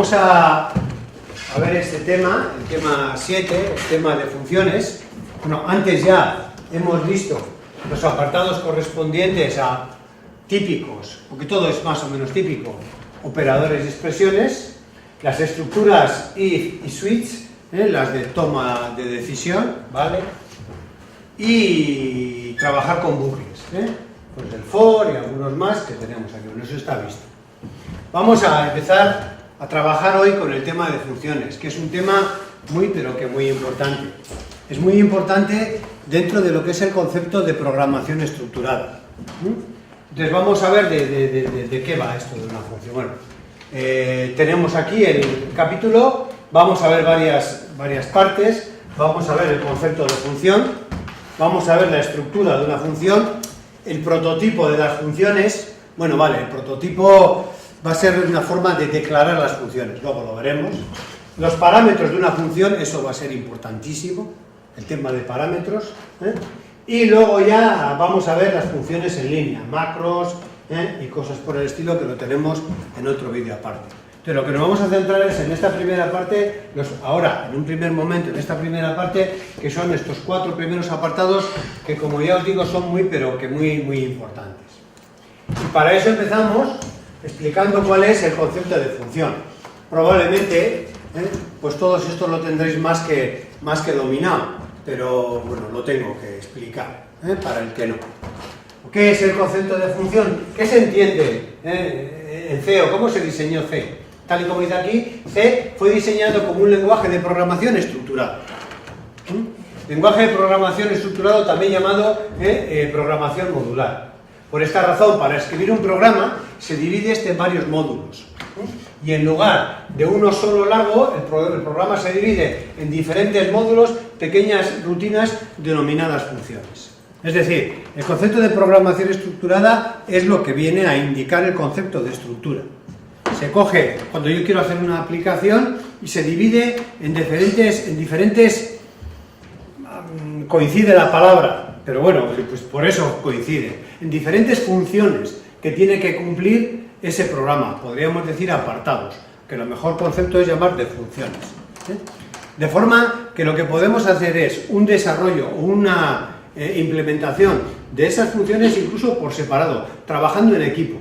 Vamos a ver este tema, el tema 7, el tema de funciones. Bueno, antes ya hemos visto los apartados correspondientes a típicos, porque todo es más o menos típico, operadores y expresiones, las estructuras if y switch, las de toma de decisión, ¿vale? Y trabajar con bucles, pues el for y algunos más que tenemos aquí. Bueno, eso está visto. Vamos a empezar a trabajar hoy con el tema de funciones, que es un tema muy, pero que muy importante. Es muy importante dentro de lo que es el concepto de programación estructurada. Entonces vamos a ver de qué va esto de una función. Bueno, tenemos aquí el capítulo, vamos a ver varias partes, vamos a ver el concepto de función, vamos a ver la estructura de una función, el prototipo de las funciones. Bueno, vale, el prototipo va a ser una forma de declarar las funciones, luego lo veremos. Los parámetros de una función, eso va a ser importantísimo, el tema de parámetros, y luego ya vamos a ver las funciones en línea, macros y cosas por el estilo, que lo tenemos en otro vídeo aparte. Entonces lo que nos vamos a centrar es en esta primera parte, ahora, en un primer momento, en esta primera parte, que son estos 4 primeros apartados, que como ya os digo son muy, pero que muy importantes. Y para eso empezamos explicando cuál es el concepto de función. Probablemente, pues todos estos lo tendréis más que dominado, pero bueno, lo tengo que explicar, para el que no. ¿Qué es el concepto de función? ¿Qué se entiende en C o cómo se diseñó C? Tal y como dice aquí, C fue diseñado como un lenguaje de programación estructurado. Lenguaje de programación estructurado, también llamado programación modular. Por esta razón, para escribir un programa se divide en varios módulos. Y en lugar de uno solo largo, el programa se divide en diferentes módulos, pequeñas rutinas denominadas funciones. Es decir, el concepto de programación estructurada es lo que viene a indicar el concepto de estructura. Se coge, cuando yo quiero hacer una aplicación, y se divide en diferentes coincide la palabra, pero bueno, pues por eso coincide, en diferentes funciones que tiene que cumplir ese programa, podríamos decir apartados, que el mejor concepto es llamar de funciones. De forma que lo que podemos hacer es un desarrollo o una implementación de esas funciones incluso por separado, trabajando en equipo.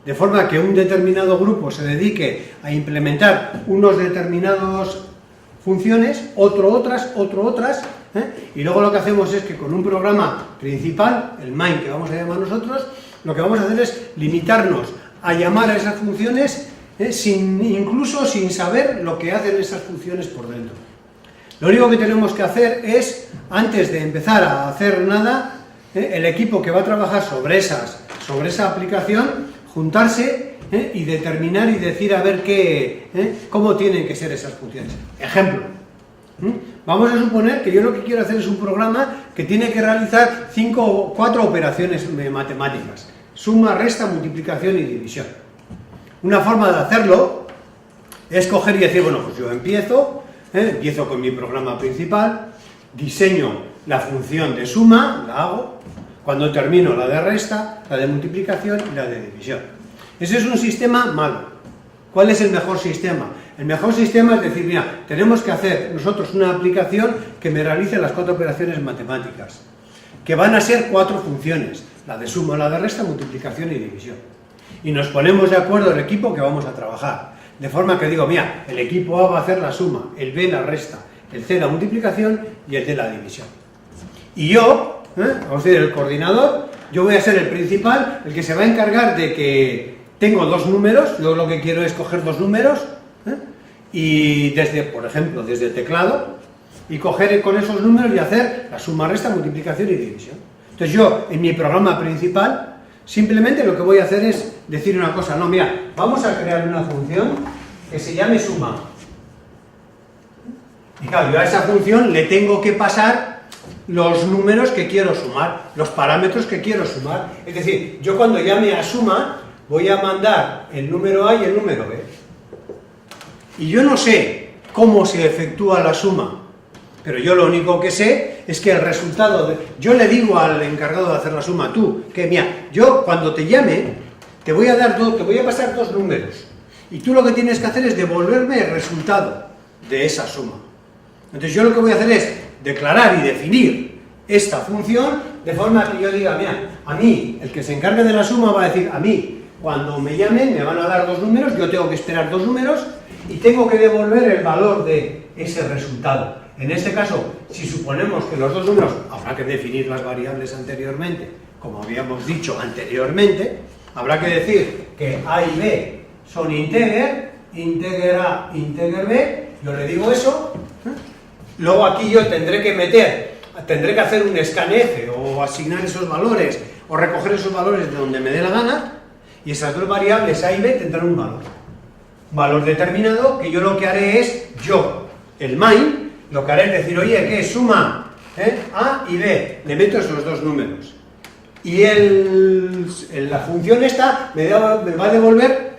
De forma que un determinado grupo se dedique a implementar unos determinados funciones, otro otras, y luego lo que hacemos es que con un programa principal, el main que vamos a llamar nosotros, lo que vamos a hacer es limitarnos a llamar a esas funciones incluso sin saber lo que hacen esas funciones por dentro. Lo único que tenemos que hacer es, antes de empezar a hacer nada, el equipo que va a trabajar sobre esa aplicación, juntarse y determinar y decir a ver cómo tienen que ser esas funciones. Ejemplo, vamos a suponer que yo lo que quiero hacer es un programa que tiene que realizar 4 operaciones matemáticas: suma, resta, multiplicación y división. Una forma de hacerlo es coger y decir, bueno, pues yo empiezo con mi programa principal, diseño la función de suma, la hago, cuando termino la de resta, la de multiplicación y la de división. Ese es un sistema malo. ¿Cuál es el mejor sistema? El mejor sistema es decir, mira, tenemos que hacer nosotros una aplicación que me realice las 4 operaciones matemáticas, que van a ser 4 funciones, la de suma, la de resta, multiplicación y división. Y nos ponemos de acuerdo el equipo que vamos a trabajar, de forma que digo, mira, el equipo A va a hacer la suma, el B la resta, el C la multiplicación y el D la división. Y yo, vamos a decir, el coordinador, yo voy a ser el principal, el que se va a encargar de que tengo 2 números, yo lo que quiero es coger 2 números, y por ejemplo, desde el teclado, y coger con esos números y hacer la suma, resta, multiplicación y división. Entonces yo, en mi programa principal, simplemente lo que voy a hacer es decir una cosa, no, mira, vamos a crear una función que se llame suma. Y claro, yo a esa función le tengo que pasar los números que quiero sumar, los parámetros que quiero sumar. Es decir, yo cuando llame a suma, voy a mandar el número A y el número B. Y yo no sé cómo se efectúa la suma, pero yo lo único que sé es que el resultado, yo le digo al encargado de hacer la suma, tú, que mira, yo cuando te llame, te voy a pasar 2 números, Y tú lo que tienes que hacer es devolverme el resultado de esa suma. Entonces yo lo que voy a hacer es declarar y definir esta función de forma que yo diga, mira, a mí, el que se encargue de la suma va a decir, a mí, cuando me llamen me van a dar dos números, yo tengo que esperar dos números y tengo que devolver el valor de ese resultado. En este caso, si suponemos que los dos números, habrá que definir las variables anteriormente, como habíamos dicho anteriormente, habrá que decir que A y B son integer A, integer B, yo le digo eso, luego aquí yo tendré que hacer un scanf o asignar esos valores o recoger esos valores de donde me dé la gana, y esas dos variables A y B tendrán un valor determinado, que yo lo que haré es, el main, lo que haré es decir, oye, ¿qué? Suma A y B, le meto esos dos números. Y la función esta me va a devolver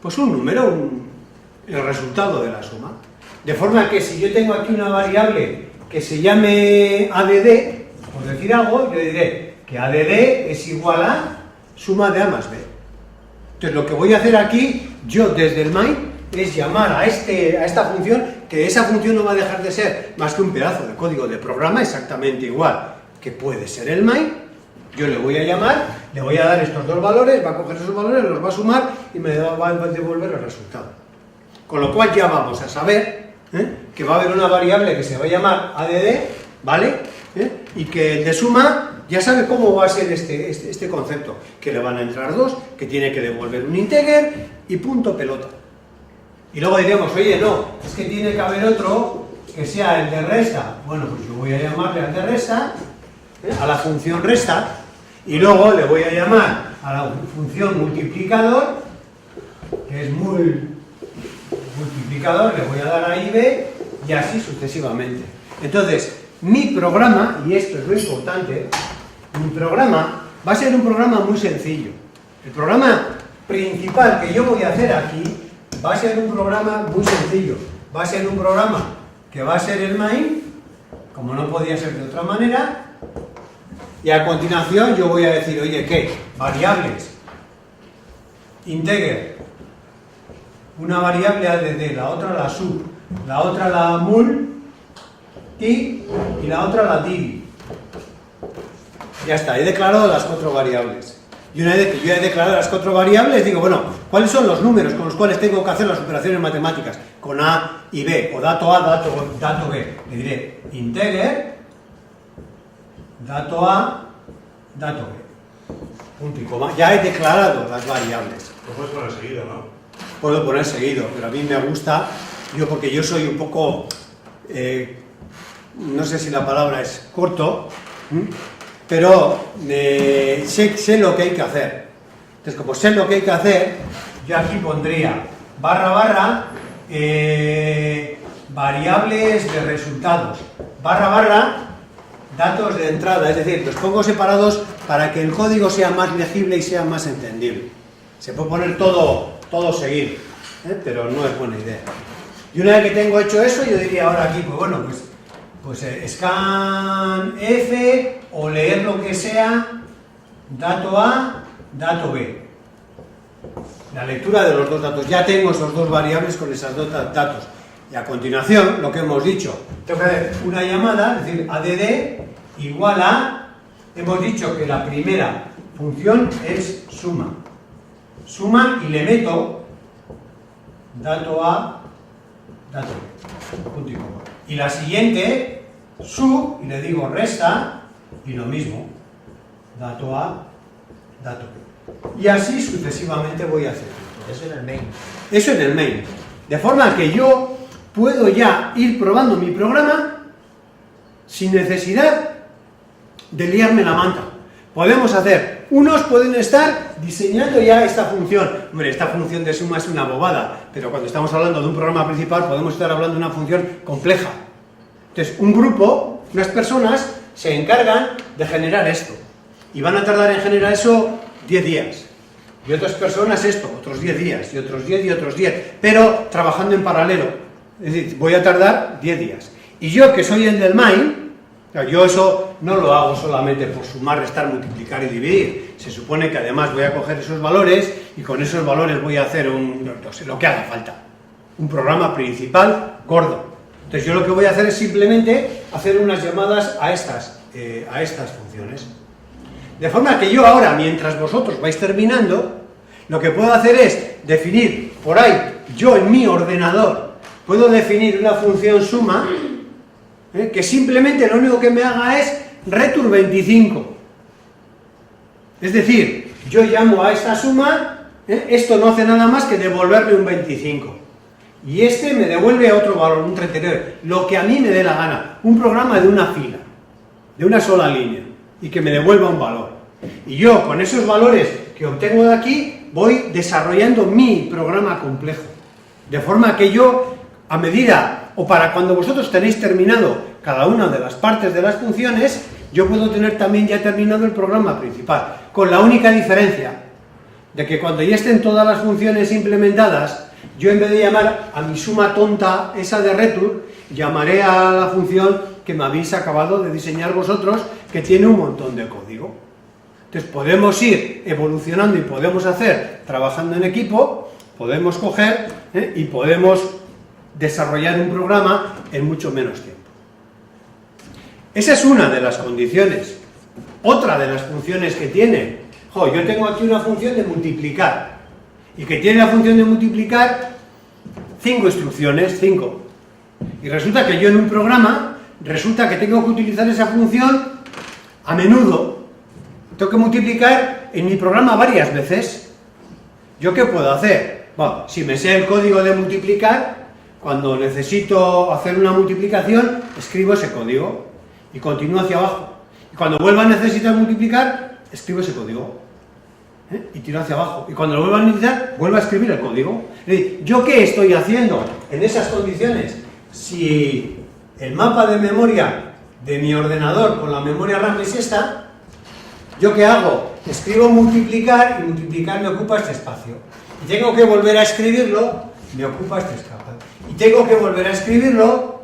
pues un número, el resultado de la suma. De forma que si yo tengo aquí una variable que se llame ADD, por decir algo, yo diré que ADD es igual a suma de A más B. Entonces lo que voy a hacer aquí, yo desde el main, es llamar a esta función, que esa función no va a dejar de ser más que un pedazo de código de programa exactamente igual que puede ser el main. Yo le voy a llamar, le voy a dar estos dos valores, va a coger esos valores, los va a sumar y me va a devolver el resultado. Con lo cual ya vamos a saber que va a haber una variable que se va a llamar ADD, ¿vale? Y que el de suma ya sabe cómo va a ser este concepto, que le van a entrar dos, que tiene que devolver un integer y punto pelota. Y luego diremos, oye, no, es que tiene que haber otro que sea el de resta. Bueno, pues yo voy a llamarle al de resta, a la función resta, y luego le voy a llamar a la función multiplicador, que es multiplicador, le voy a dar a IB, y así sucesivamente. Entonces, mi programa, y esto es lo importante, mi programa va a ser un programa muy sencillo. El programa principal que yo voy a hacer aquí va a ser un programa muy sencillo. Va a ser un programa que va a ser el main, como no podía ser de otra manera, y a continuación yo voy a decir, oye, ¿qué? Variables, integer, una variable ADD, la otra la sub, la otra la mul, y la otra la div. Ya está, he declarado las cuatro variables. Y una vez que yo he declarado las cuatro variables, digo, bueno, ¿cuáles son los números con los cuales tengo que hacer las operaciones matemáticas? Con A y B, o dato A, dato B. Le diré integer, dato A, dato B. Punto y coma. Ya he declarado las variables. Lo puedes poner seguido, ¿no? Puedo poner seguido, pero a mí me gusta, porque yo soy un poco, no sé si la palabra es corto, pero sé lo que hay que hacer. Entonces, como sé lo que hay que hacer, yo aquí pondría // variables de resultados, // datos de entrada, es decir, los pongo separados para que el código sea más legible y sea más entendible. Se puede poner todo seguido, pero no es buena idea. Y una vez que tengo hecho eso, yo diría ahora aquí, pues bueno, pues scan F o leer lo que sea, dato A, dato B. La lectura de los dos datos. Ya tengo esos dos variables con esos dos datos. Y a continuación, lo que hemos dicho, tengo que hacer una llamada, es decir, ADD igual a, hemos dicho que la primera función es suma. Suma y le meto dato A, dato B. Punto y coma. Y la siguiente, sub, y le digo resta, y lo mismo, dato A, dato B. Y así sucesivamente voy a hacer. Eso en el main. Eso en el main. De forma que yo puedo ya ir probando mi programa sin necesidad de liarme la manta. Podemos hacer, unos pueden estar diseñando ya esta función. Hombre, esta función de suma es una bobada, pero cuando estamos hablando de un programa principal podemos estar hablando de una función compleja. Entonces, un grupo, unas personas, se encargan de generar esto. Y van a tardar en generar eso 10 días. Y otras personas esto, otros 10 días, y otros 10 y otros 10. Pero trabajando en paralelo. Es decir, voy a tardar 10 días. Y yo, que soy el del main, Yo eso no lo hago solamente por sumar, restar, multiplicar y dividir. Se supone que además voy a coger esos valores y con esos valores voy a hacer no sé, lo que haga falta. Un programa principal gordo. Entonces yo lo que voy a hacer es simplemente hacer unas llamadas a estas funciones. De forma que yo ahora, mientras vosotros vais terminando, lo que puedo hacer es definir por ahí, yo en mi ordenador, puedo definir una función suma, que simplemente lo único que me haga es return 25. Es decir, yo llamo a esta suma, esto no hace nada más que devolverle un 25. Y este me devuelve otro valor, un 39, lo que a mí me dé la gana. Un programa de una fila, de una sola línea, y que me devuelva un valor. Y yo, con esos valores que obtengo de aquí, voy desarrollando mi programa complejo. De forma que yo, a medida, o para cuando vosotros tenéis terminado cada una de las partes de las funciones, yo puedo tener también ya terminado el programa principal, con la única diferencia de que cuando ya estén todas las funciones implementadas, yo en vez de llamar a mi suma tonta, esa de return, llamaré a la función que me habéis acabado de diseñar vosotros, que tiene un montón de código. Entonces podemos ir evolucionando y podemos hacer, trabajando en equipo, podemos coger y podemos desarrollar un programa en mucho menos tiempo. Esa es una de las condiciones. Otra de las funciones que tiene, yo tengo aquí una función de multiplicar, y que tiene la función de multiplicar 5 instrucciones, 5. Y resulta que yo en un programa, resulta que tengo que utilizar esa función a menudo. Tengo que multiplicar en mi programa varias veces. ¿Yo qué puedo hacer? Bueno, si me sé el código de multiplicar, cuando necesito hacer una multiplicación, escribo ese código y continúo hacia abajo. Y cuando vuelva a necesitar multiplicar, escribo ese código y tiro hacia abajo. Y cuando lo vuelva a necesitar, vuelvo a escribir el código. Es decir, ¿yo qué estoy haciendo en esas condiciones? Si el mapa de memoria de mi ordenador con la memoria RAM es esta, ¿yo qué hago? Escribo multiplicar y multiplicar me ocupa este espacio. Y tengo que volver a escribirlo, me ocupa este espacio. Y tengo que volver a escribirlo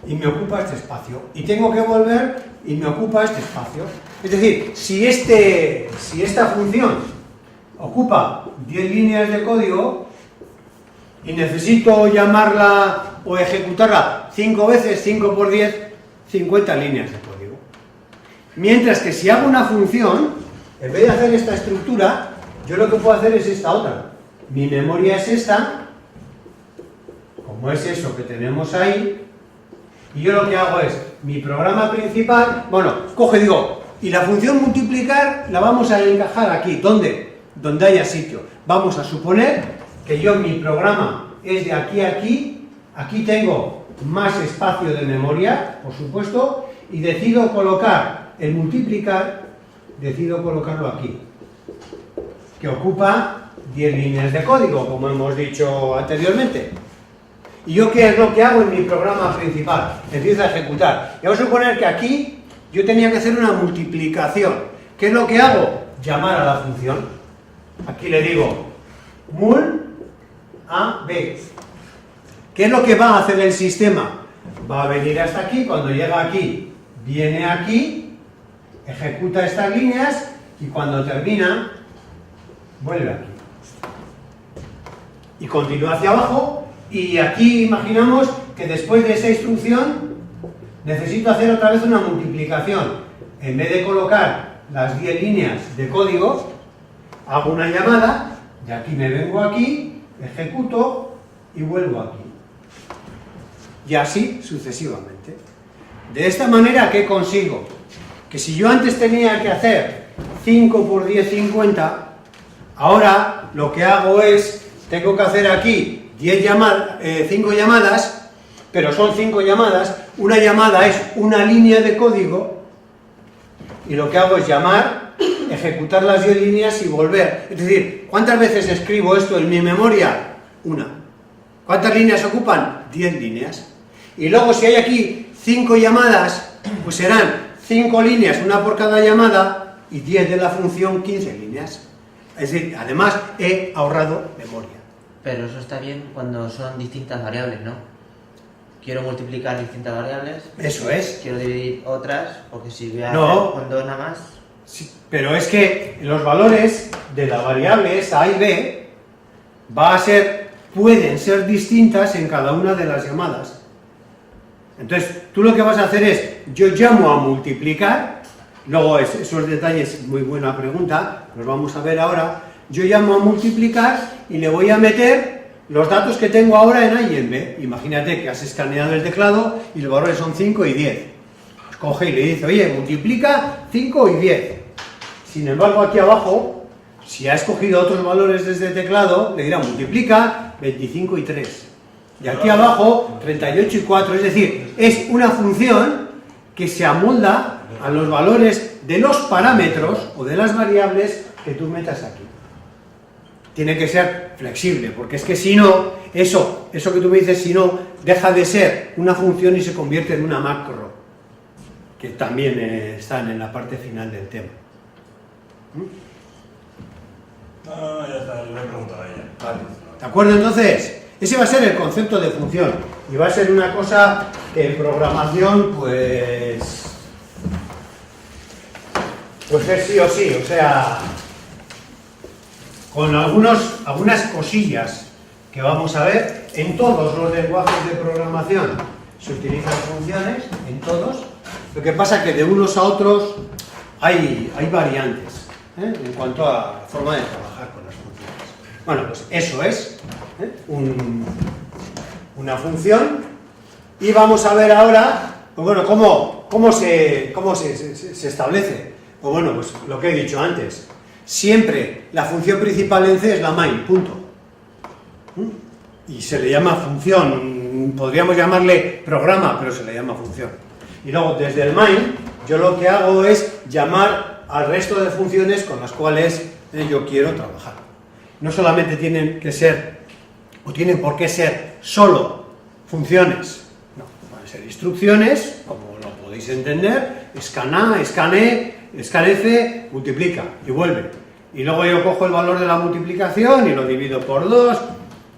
y me ocupa este espacio. Y tengo que volver y me ocupa este espacio. Es decir, si esta función ocupa 10 líneas de código y necesito llamarla o ejecutarla 5 veces, 5 por 10, 50 líneas de código. Mientras que si hago una función, en vez de hacer esta estructura, yo lo que puedo hacer es esta otra. Mi memoria es esta, como es eso que tenemos ahí, y yo lo que hago es, mi programa principal, coge y digo, y la función multiplicar la vamos a encajar aquí. ¿Dónde? Donde haya sitio. Vamos a suponer que yo mi programa es de aquí a aquí, aquí tengo más espacio de memoria, por supuesto, y decido colocar el multiplicar, decido colocarlo aquí, que ocupa 10 líneas de código, como hemos dicho anteriormente. ¿Y yo qué es lo que hago en mi programa principal? Empiezo a ejecutar. Y vamos a suponer que aquí yo tenía que hacer una multiplicación. ¿Qué es lo que hago? Llamar a la función. Aquí le digo mul a b. ¿Qué es lo que va a hacer el sistema? Va a venir hasta aquí, cuando llega aquí, viene aquí, ejecuta estas líneas y cuando termina, vuelve aquí. Y continúa hacia abajo. Y aquí imaginamos que después de esa instrucción necesito hacer otra vez una multiplicación. En vez de colocar las 10 líneas de código, hago una llamada, y aquí me vengo aquí, ejecuto y vuelvo aquí. Y así sucesivamente. De esta manera, ¿qué consigo? Que si yo antes tenía que hacer 5 por 10, 50, ahora lo que hago es, tengo que hacer aquí 5 llamadas, pero son 5 llamadas, una llamada es una línea de código, y lo que hago es llamar, ejecutar las 10 líneas y volver. Es decir, ¿cuántas veces escribo esto en mi memoria? Una. ¿Cuántas líneas ocupan? 10 líneas. Y luego si hay aquí 5 llamadas, pues serán 5 líneas, una por cada llamada, y 10 de la función, 15 líneas. Es decir, además he ahorrado memoria. Pero eso está bien cuando son distintas variables, ¿no? quiero multiplicar distintas variables. Eso es. Quiero dividir otras, porque si voy a No. hacer con 2 nada más... Sí, pero es que los valores de las variables A y B pueden ser distintas en cada una de las llamadas. Entonces, tú lo que vas a hacer es, yo llamo a multiplicar, luego esos detalles, muy buena pregunta, los vamos a ver ahora, yo llamo a multiplicar y le voy a meter los datos que tengo ahora en A y en B. Imagínate que has escaneado el teclado y los valores son 5 y 10. Coge y le dice, oye, multiplica 5 y 10. Sin embargo, aquí abajo, si ha escogido otros valores desde el teclado, le dirá multiplica 25 y 3. Y aquí abajo, 38 y 4. Es decir, es una función que se amolda a los valores de los parámetros o de las variables que tú metas aquí. Tiene que ser flexible, porque es que si no, eso que tú me dices, si no, deja de ser una función y se convierte en una macro, que también están en la parte final del tema. No, ya está, yo le he preguntado a ella. Vale. ¿De acuerdo? Entonces, ese va a ser el concepto de función, y va a ser una cosa que en programación, pues es sí o sí, o sea, con algunas cosillas que vamos a ver. En todos los lenguajes de programación se utilizan funciones, en todos. Lo que pasa es que de unos a otros hay variantes en cuanto a la forma de trabajar con las funciones. Bueno, pues eso es una función, y vamos a ver ahora, pues bueno, cómo se establece. Pues bueno, pues lo que he dicho antes. Siempre la función principal en C es la main, punto. Y se le llama función, podríamos llamarle programa, pero se le llama función. Y luego desde el main, yo lo que hago es llamar al resto de funciones con las cuales yo quiero trabajar. No solamente tienen que ser, o tienen por qué ser solo funciones, no, pueden ser instrucciones, como lo podéis entender, scan A, scan E, scanf, multiplica y vuelve. Y luego yo cojo el valor de la multiplicación y lo divido por 2,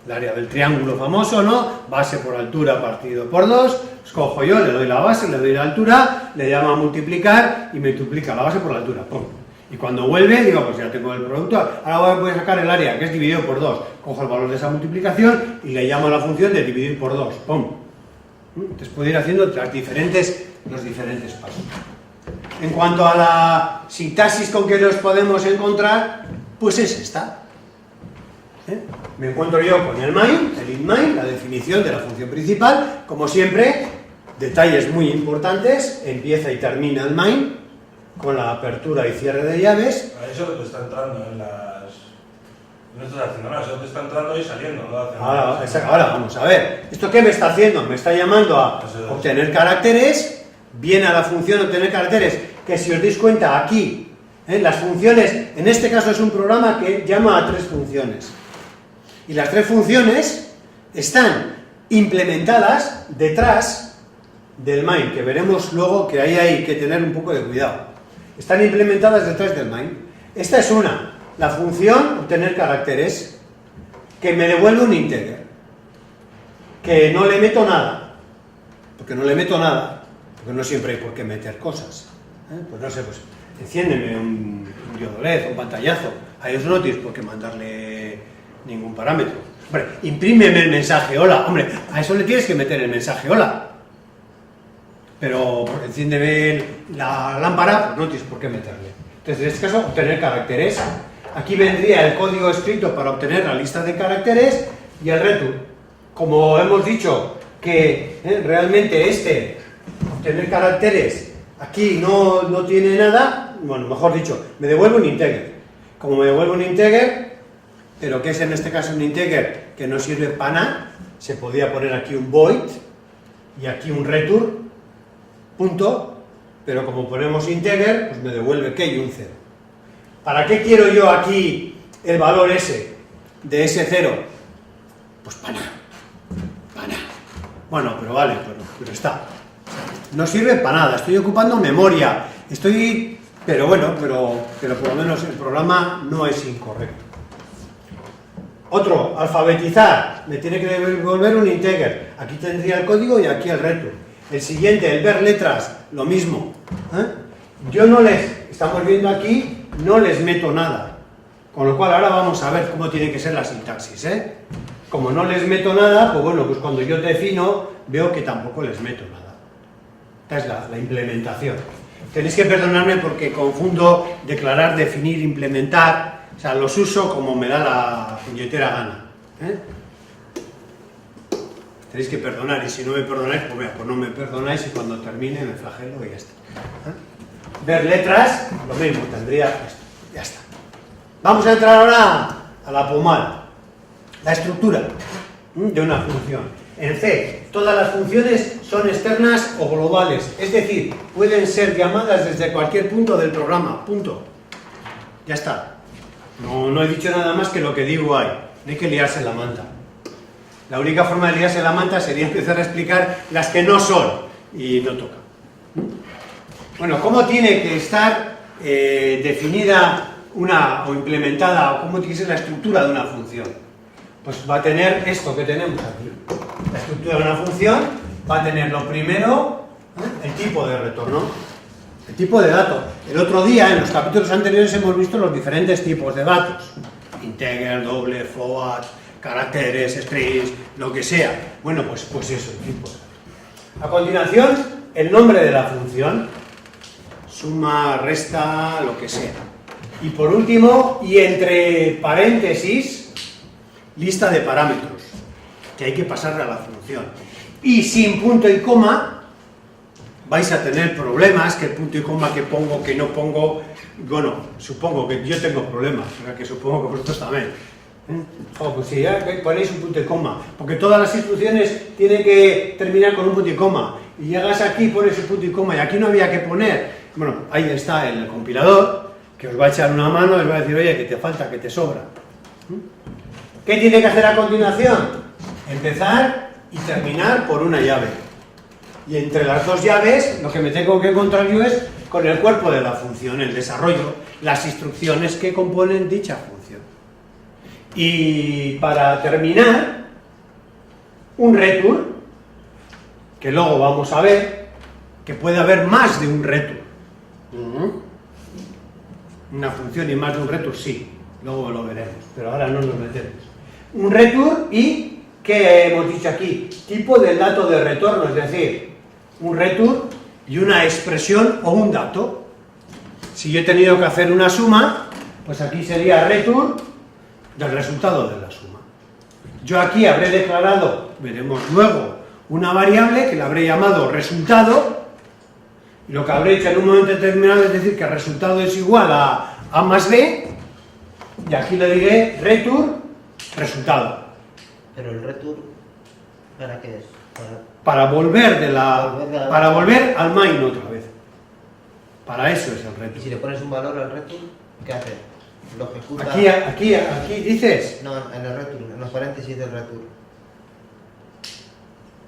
el área del triángulo famoso, ¿no? Base por altura partido por 2, escojo yo, le doy la base, le doy la altura, le llamo a multiplicar y me multiplica la base por la altura, ¡pum! Y cuando vuelve, digo, pues ya tengo el producto, ahora voy a sacar el área, que es dividido por 2, cojo el valor de esa multiplicación y le llamo a la función de dividir por 2, ¡pum! Entonces puedo ir haciendo los diferentes pasos. En cuanto a la sintaxis con que nos podemos encontrar, pues es esta. Me encuentro yo con el main, el inMain, la definición de la función principal. Como siempre, detalles muy importantes, empieza y termina el main, con la apertura y cierre de llaves. Eso te está entrando en las... No estás haciendo nada, eso te está entrando y saliendo, ¿no? Ahora vamos a ver. ¿Esto qué me está haciendo? Me está llamando a obtener caracteres. Viene a la función obtener caracteres, que si os dais cuenta aquí, las funciones, en este caso es un programa que llama a 3 funciones. Y las 3 funciones están implementadas detrás del main, que veremos luego que ahí hay que tener un poco de cuidado. Están implementadas detrás del main. Esta es la función obtener caracteres, que me devuelve un integer, que no le meto nada, porque no siempre hay por qué meter cosas. Pues no sé, pues enciéndeme un diodo LED, un pantallazo. Ahí no tienes por qué mandarle ningún parámetro. Hombre, imprímeme el mensaje hola. Hombre, a eso le tienes que meter el mensaje hola. Pero enciéndeme la lámpara, pues no tienes por qué meterle. Entonces, en este caso, obtener caracteres. Aquí vendría el código escrito para obtener la lista de caracteres y el return. Como hemos dicho que realmente obtener caracteres aquí no tiene nada, bueno, mejor dicho, me devuelve un integer. Como me devuelve un integer, pero que es en este caso un integer que no sirve para nada, se podía poner aquí un void y aquí un return, punto, pero como ponemos integer, pues me devuelve que y un 0. ¿Para qué quiero yo aquí el valor ese de ese 0? Pues para nada. Bueno, pero vale, pero está. No sirve para nada, estoy ocupando memoria, pero bueno, pero por lo menos el programa no es incorrecto. Otro, alfabetizar, me tiene que devolver un integer. Aquí tendría el código y aquí el return. El siguiente, el ver letras, lo mismo. Yo no estamos viendo aquí, no les meto nada. Con lo cual ahora vamos a ver cómo tiene que ser la sintaxis, Como no les meto nada, pues bueno, pues cuando yo defino, veo que tampoco les meto nada. Esta es la implementación. Tenéis que perdonarme porque confundo declarar, definir, implementar. O sea, los uso como me da la puñetera gana. Tenéis que perdonar, y si no me perdonáis, pues, mira, pues no me perdonáis y cuando termine me flagelo y ya está. Ver letras, lo mismo, tendría esto. Ya está. Vamos a entrar ahora a la pomada. La estructura de una función. En C, todas las funciones son externas o globales, es decir, pueden ser llamadas desde cualquier punto del programa, punto. Ya está. No he dicho nada más que lo que digo ahí, no hay que liarse la manta. La única forma de liarse la manta sería empezar a explicar las que no son, y no toca. Bueno, ¿cómo tiene que estar definida o implementada, o cómo tiene que ser la estructura de una función? Pues va a tener esto que tenemos aquí. La estructura de una función va a tener lo primero, el tipo de retorno, el tipo de dato. El otro día, en los capítulos anteriores, hemos visto los diferentes tipos de datos. Integer, doble, float, caracteres, strings, lo que sea. Bueno, pues eso, el tipo de datos. A continuación, el nombre de la función. Suma, resta, lo que sea. Y por último, y entre paréntesis, lista de parámetros que hay que pasarle a la función. Y sin punto y coma vais a tener problemas, que el punto y coma que pongo, que no pongo. Bueno, supongo que yo tengo problemas, pero que supongo que vosotros también. Pues si ya ponéis un punto y coma, porque todas las instrucciones tienen que terminar con un punto y coma, y llegas aquí, pones un punto y coma, y aquí no había que poner. Bueno, ahí está el compilador, que os va a echar una mano, os va a decir, oye, que te falta, que te sobra. ¿Qué tiene que hacer a continuación? Empezar y terminar por una llave. Y entre las dos llaves, lo que me tengo que encontrar yo es con el cuerpo de la función, el desarrollo, las instrucciones que componen dicha función. Y para terminar, un return, que luego vamos a ver, que puede haber más de un return. Una función y más de un return, sí, luego lo veremos, pero ahora no nos metemos. Un return y, ¿qué hemos dicho aquí? Tipo del dato de retorno, es decir, un return y una expresión o un dato. Si yo he tenido que hacer una suma, pues aquí sería return del resultado de la suma. Yo aquí habré declarado, veremos luego, una variable que la habré llamado resultado, y lo que habré hecho en un momento determinado es decir que el resultado es igual a A más B, y aquí le diré return resultado. Pero el return, ¿para qué es? Para volver para volver al main otra vez. Para eso es el Y return. si le pones un valor al return, ¿qué hace? Lo ejecuta. Aquí dices. No, en el return, en los paréntesis del return.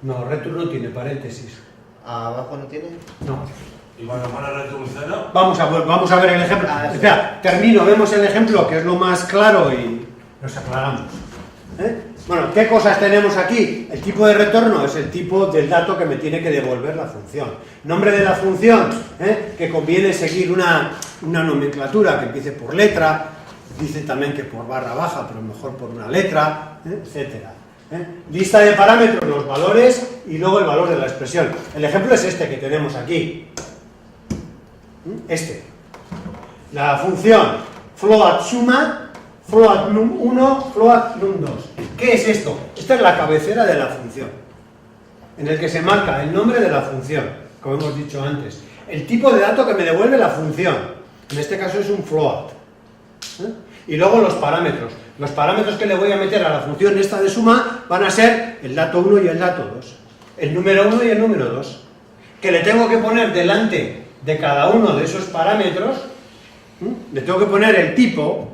No, return no tiene paréntesis. ¿Abajo no tiene? No. Y cuando pone return 0, Vamos a ver el ejemplo. Espera, termino, vemos el ejemplo que es lo más claro y nos aclaramos. Bueno, ¿qué cosas tenemos aquí? El tipo de retorno es el tipo del dato que me tiene que devolver la función. Nombre de la función, que conviene seguir una nomenclatura que empiece por letra, dice también que por barra baja, pero mejor por una letra, etcétera. Lista de parámetros, los valores y luego el valor de la expresión. El ejemplo es este que tenemos aquí. La función float suma, float num 1, float num 2. ¿Qué es esto? Esta es la cabecera de la función, en el que se marca el nombre de la función, como hemos dicho antes. El tipo de dato que me devuelve la función, en este caso es un float. Y luego los parámetros. Los parámetros que le voy a meter a la función esta de suma van a ser el dato 1 y el dato 2. El número 1 y el número 2. Que le tengo que poner delante de cada uno de esos parámetros, le tengo que poner el tipo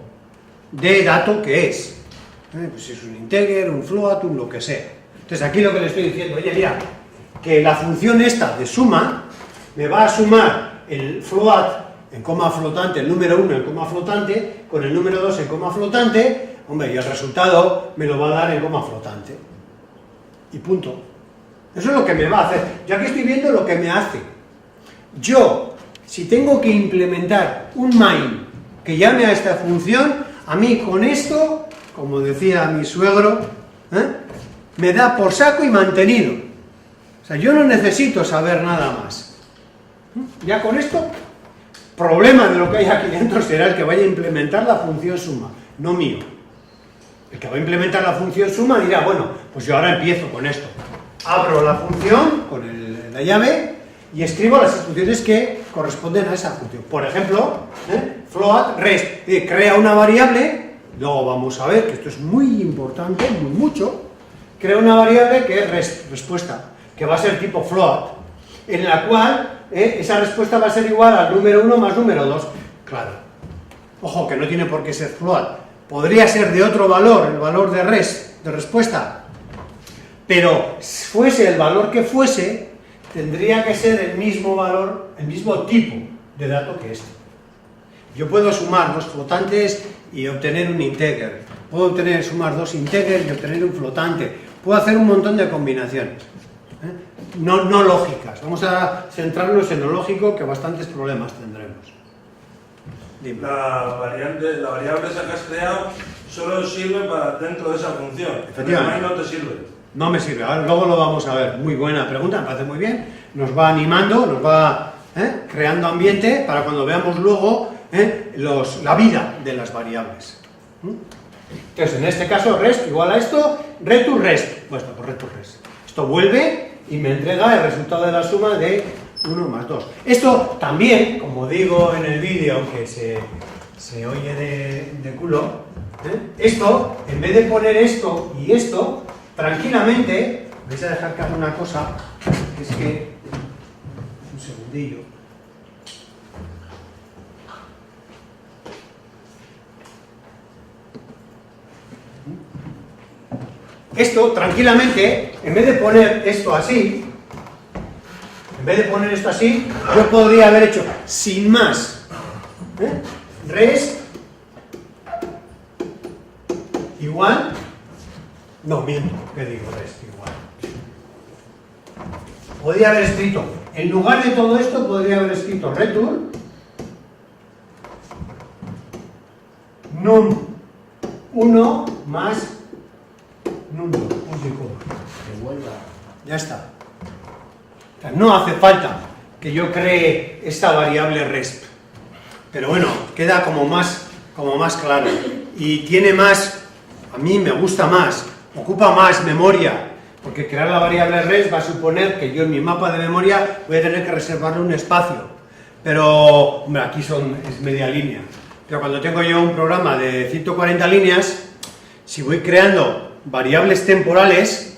de dato que es. Pues es un integer, un float, un lo que sea. Entonces aquí lo que le estoy diciendo, oye, mira, que la función esta de suma me va a sumar el float en coma flotante, el número 1 en coma flotante, con el número 2 en coma flotante, hombre, y el resultado me lo va a dar en coma flotante. Y punto. Eso es lo que me va a hacer. Yo aquí estoy viendo lo que me hace. Yo, si tengo que implementar un main que llame a esta función, a mí con esto, como decía mi suegro, me da por saco y mantenido. O sea, yo no necesito saber nada más. Ya con esto, problema de lo que hay aquí dentro será el que vaya a implementar la función suma, no mío. El que va a implementar la función suma dirá, bueno, pues yo ahora empiezo con esto. Abro la función con la llave y escribo las instrucciones que corresponden a esa función. Por ejemplo, float rest, crea una variable, luego vamos a ver que esto es muy importante, mucho, crea una variable que es rest, respuesta, que va a ser tipo float, en la cual esa respuesta va a ser igual al número 1 más número 2. Claro, ojo, que no tiene por qué ser float, podría ser de otro valor, el valor de rest, de respuesta, pero fuese el valor que fuese, tendría que ser el mismo valor, el mismo tipo de dato que este. Yo puedo sumar dos flotantes y obtener un integer, puedo sumar dos integers y obtener un flotante, puedo hacer un montón de combinaciones, no lógicas. Vamos a centrarnos en lo lógico, que bastantes problemas tendremos. Dime. La variable esa que has creado solo sirve para dentro de esa función. Efectivamente. No te sirve. No me sirve, ahora luego lo vamos a ver. Muy buena pregunta, me parece muy bien. Nos va animando, nos va creando ambiente para cuando veamos luego la vida de las variables. Entonces, en este caso, rest igual a esto, return rest. Bueno, pues return rest. Esto vuelve y me entrega el resultado de la suma de 1 más 2. Esto también, como digo en el vídeo, aunque se oye de culo, esto, en vez de poner esto y esto, tranquilamente, vais a dejar que haga una cosa, que es que, un segundillo, esto, tranquilamente, en vez de poner esto así, yo podría haber hecho, sin más, res igual, no, miento, ¿qué digo? Res igual. Podría haber escrito, en lugar de todo esto, podría haber escrito return num 1 más num 2, punto y coma. Que vuelva. Ya está. O sea, no hace falta que yo cree esta variable resp. Pero bueno, queda como más claro. Y tiene más, a mí me gusta más, ocupa más memoria, porque crear la variable resp va a suponer que yo en mi mapa de memoria voy a tener que reservarle un espacio. Pero, hombre, aquí es media línea. Pero cuando tengo yo un programa de 140 líneas, si voy creando variables temporales,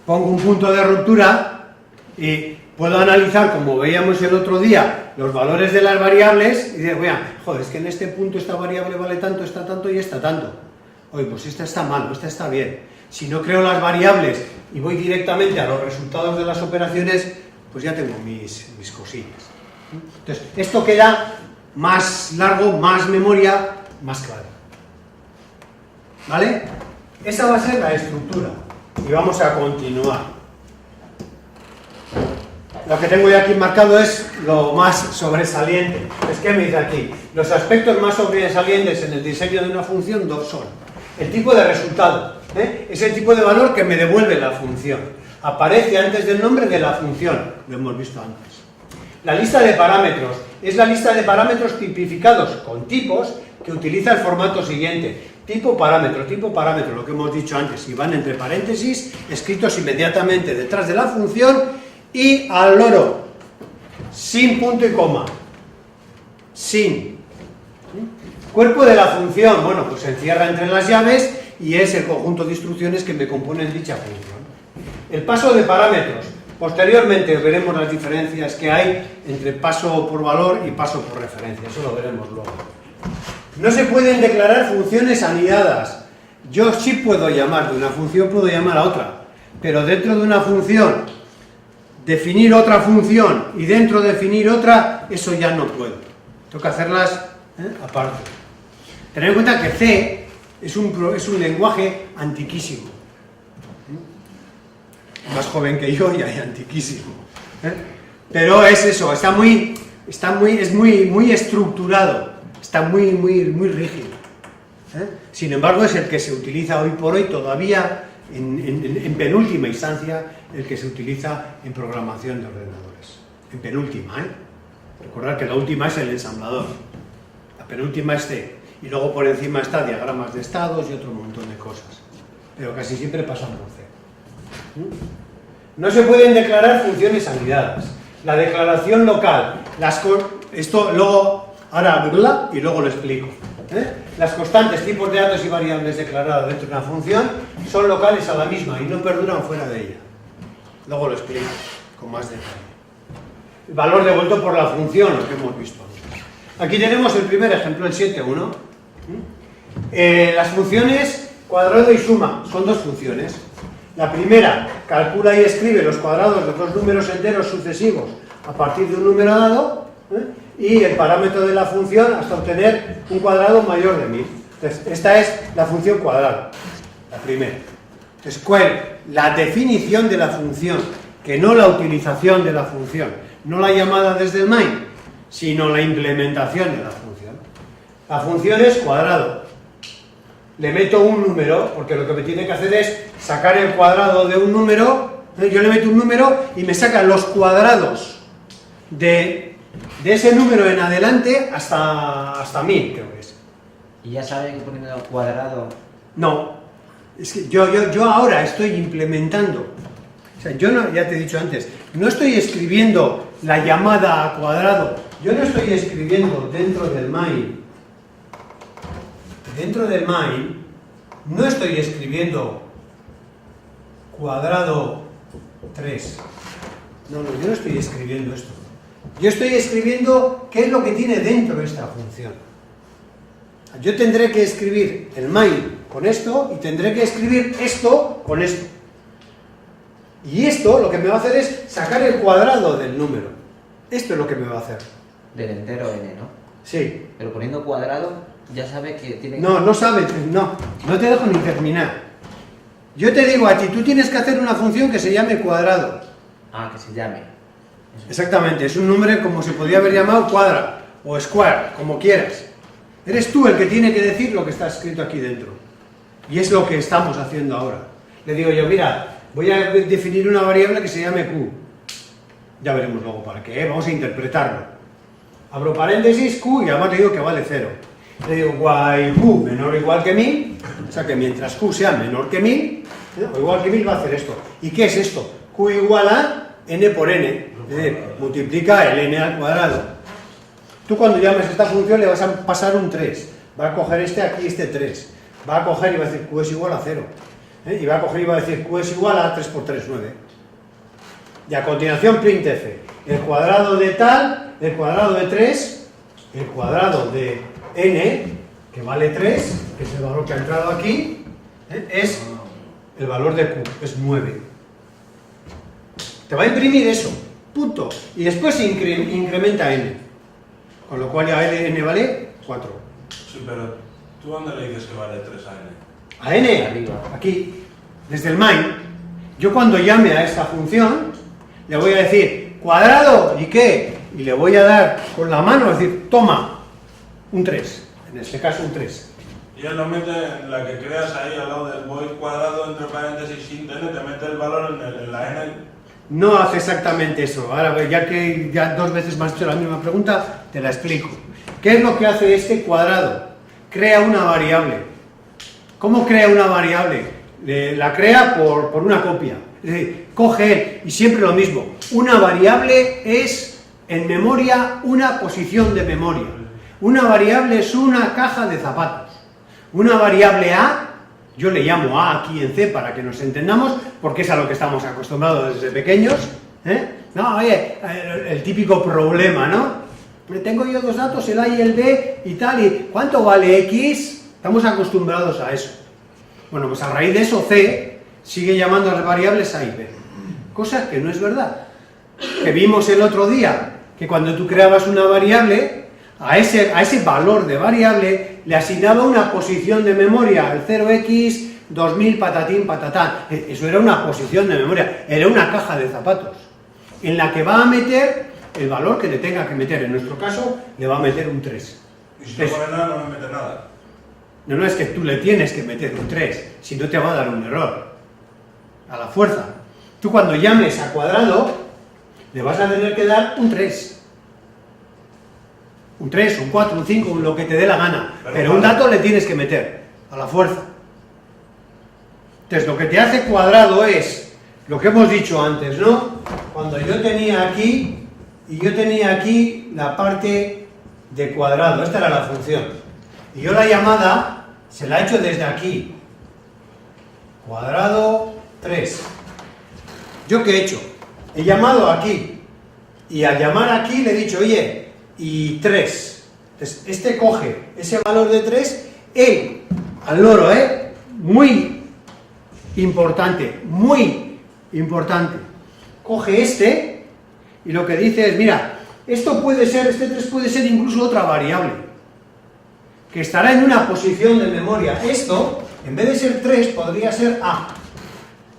pongo un punto de ruptura y puedo analizar, como veíamos el otro día, los valores de las variables y decir, joder, es que en este punto esta variable vale tanto, está tanto y está tanto. Oye, pues esta está mal, esta está bien. Si no creo las variables y voy directamente a los resultados de las operaciones, pues ya tengo mis cosillas. Entonces, esto queda más largo, más memoria, más claro. ¿Vale? Esa va a ser la estructura. Y vamos a continuar. Lo que tengo ya aquí marcado es lo más sobresaliente. Es que me dice aquí, los aspectos más sobresalientes en el diseño de una función son el tipo de resultado, es el tipo de valor que me devuelve la función. Aparece antes del nombre de la función, lo hemos visto antes. La lista de parámetros es la lista de parámetros tipificados con tipos que utiliza el formato siguiente. Tipo parámetro, lo que hemos dicho antes, y van entre paréntesis, escritos inmediatamente detrás de la función y al loro, sin punto y coma, sin. Cuerpo de la función, bueno, pues se encierra entre las llaves y es el conjunto de instrucciones que me componen dicha función. El paso de parámetros, posteriormente veremos las diferencias que hay entre paso por valor y paso por referencia, eso lo veremos luego. No se pueden declarar funciones anidadas. Yo sí puedo llamar de una función, puedo llamar a otra, pero dentro de una función, definir otra función y dentro definir otra, eso ya no puedo. Tengo que hacerlas aparte. Tened en cuenta que C es un lenguaje antiquísimo. Más joven que yo y antiquísimo. Pero es eso, es muy estructurado, está muy rígido. Sin embargo, es el que se utiliza hoy por hoy todavía, en penúltima instancia, el que se utiliza en programación de ordenadores. En penúltima, Recordad que la última es el ensamblador, la penúltima es C, y luego por encima está diagramas de estados y otro montón de cosas, pero casi siempre pasan por C. No se pueden declarar funciones anidadas. La declaración local, esto luego, ahora y luego lo explico. Las constantes, tipos de datos y variables declaradas dentro de una función son locales a la misma y no perduran fuera de ella. Luego lo explico con más detalle. El valor devuelto por la función, lo que hemos visto antes. Aquí tenemos el primer ejemplo, el 7.1. Las funciones cuadrado y suma son dos funciones. La primera calcula y escribe los cuadrados de dos números enteros sucesivos a partir de un número dado, y el parámetro de la función hasta obtener un cuadrado mayor de 1000. Entonces, esta es la función cuadrado, la primera. Entonces, la definición de la función, que no la utilización de la función, no la llamada desde el main, sino la implementación de la función. La función es cuadrado. Le meto un número, porque lo que me tiene que hacer es sacar el cuadrado de un número. Yo le meto un número y me saca los cuadrados de ese número en adelante hasta 1000, creo que es. ¿Y ya sabe que poniendo cuadrado? No, es que yo ahora estoy implementando. O sea, yo no, ya te he dicho antes, no estoy escribiendo la llamada a cuadrado, yo no estoy escribiendo dentro del main. Dentro del main no estoy escribiendo cuadrado 3. No, yo no estoy escribiendo esto. Yo estoy escribiendo qué es lo que tiene dentro de esta función. Yo tendré que escribir el main con esto y tendré que escribir esto con esto. Y esto lo que me va a hacer es sacar el cuadrado del número. Esto es lo que me va a hacer. Del entero n, ¿no? Sí. Pero poniendo cuadrado ya sabe que tiene que... No sabes, no te dejo ni terminar. Yo te digo a ti, tú tienes que hacer una función que se llame cuadrado. Ah, que se llame. Eso. Exactamente, es un nombre como se podría haber llamado cuadra o square, como quieras. Eres tú el que tiene que decir lo que está escrito aquí dentro. Y es lo que estamos haciendo ahora. Le digo yo, mira, voy a definir una variable que se llame q. Ya veremos luego para qué, vamos a interpretarlo. Abro paréntesis, q, y además le digo que vale 0. Le digo, while q menor o igual que 1000, o sea que mientras q sea menor que 1000, o igual que 1000 va a hacer esto. ¿Y qué es esto? Q igual a n por n, es decir, multiplica el n al cuadrado. Tú cuando llames esta función le vas a pasar un 3, va a coger aquí este 3, va a coger y va a decir q es igual a 0, y va a coger y va a decir q es igual a 3 por 3, 9. Y a continuación printf, el cuadrado de tal, el cuadrado de 3, el cuadrado de n, que vale 3, que es el valor que ha entrado aquí, es el valor de q, es 9. Te va a imprimir eso, punto. Y después incrementa n, con lo cual ya n vale 4. Sí, pero ¿tú dónde le dices que vale 3 a n? A n, Arriba. aquí, desde el main. Yo cuando llame a esta función, le voy a decir cuadrado, ¿y qué? Y le voy a dar con la mano, es decir, toma, un 3, en este caso un 3. Y él lo mete en la que creas ahí al lado del void cuadrado entre paréntesis int n, te mete el valor en la n. No hace exactamente eso. Ahora, ya que ya 2 veces me has hecho la misma pregunta, te la explico. ¿Qué es lo que hace este cuadrado? Crea una variable. ¿Cómo crea una variable? La crea por una copia. Es decir, coge y siempre lo mismo. Una variable es, en memoria, una posición de memoria. Una variable es una caja de zapatos. Una variable A, yo le llamo A aquí en C para que nos entendamos, porque es a lo que estamos acostumbrados desde pequeños. No, oye, el típico problema, ¿no? Tengo yo dos datos, el A y el B y tal, y ¿cuánto vale X? Estamos acostumbrados a eso. Bueno, pues a raíz de eso C sigue llamando a las variables A y B. Cosa que no es verdad. Que vimos el otro día, que cuando tú creabas una variable, a ese valor de variable le asignaba una posición de memoria, el 0x 2000 patatín patatán. Eso era una posición de memoria, era una caja de zapatos, en la que va a meter el valor que le tenga que meter. En nuestro caso, le va a meter un 3. Y si no pone nada, no me mete nada. No, es que tú le tienes que meter un 3, si no te va a dar un error. A la fuerza. Tú cuando llames a cuadrado, le vas a tener que dar un 3. Un 3, un 4, un 5, lo que te dé la gana. Pero un dato le tienes que meter, a la fuerza. Entonces, lo que te hace cuadrado es lo que hemos dicho antes, ¿no? Cuando yo tenía aquí, y yo tenía aquí la parte de cuadrado, esta era la función. Y yo la llamada se la he hecho desde aquí. Cuadrado 3. ¿Yo qué he hecho? He llamado aquí. Y al llamar aquí le he dicho, oye, y 3. Entonces, este coge ese valor de 3, él, al loro, muy importante, coge este, y lo que dice es, mira, esto puede ser, este 3 puede ser incluso otra variable, que estará en una posición de memoria. Esto, en vez de ser 3, podría ser A,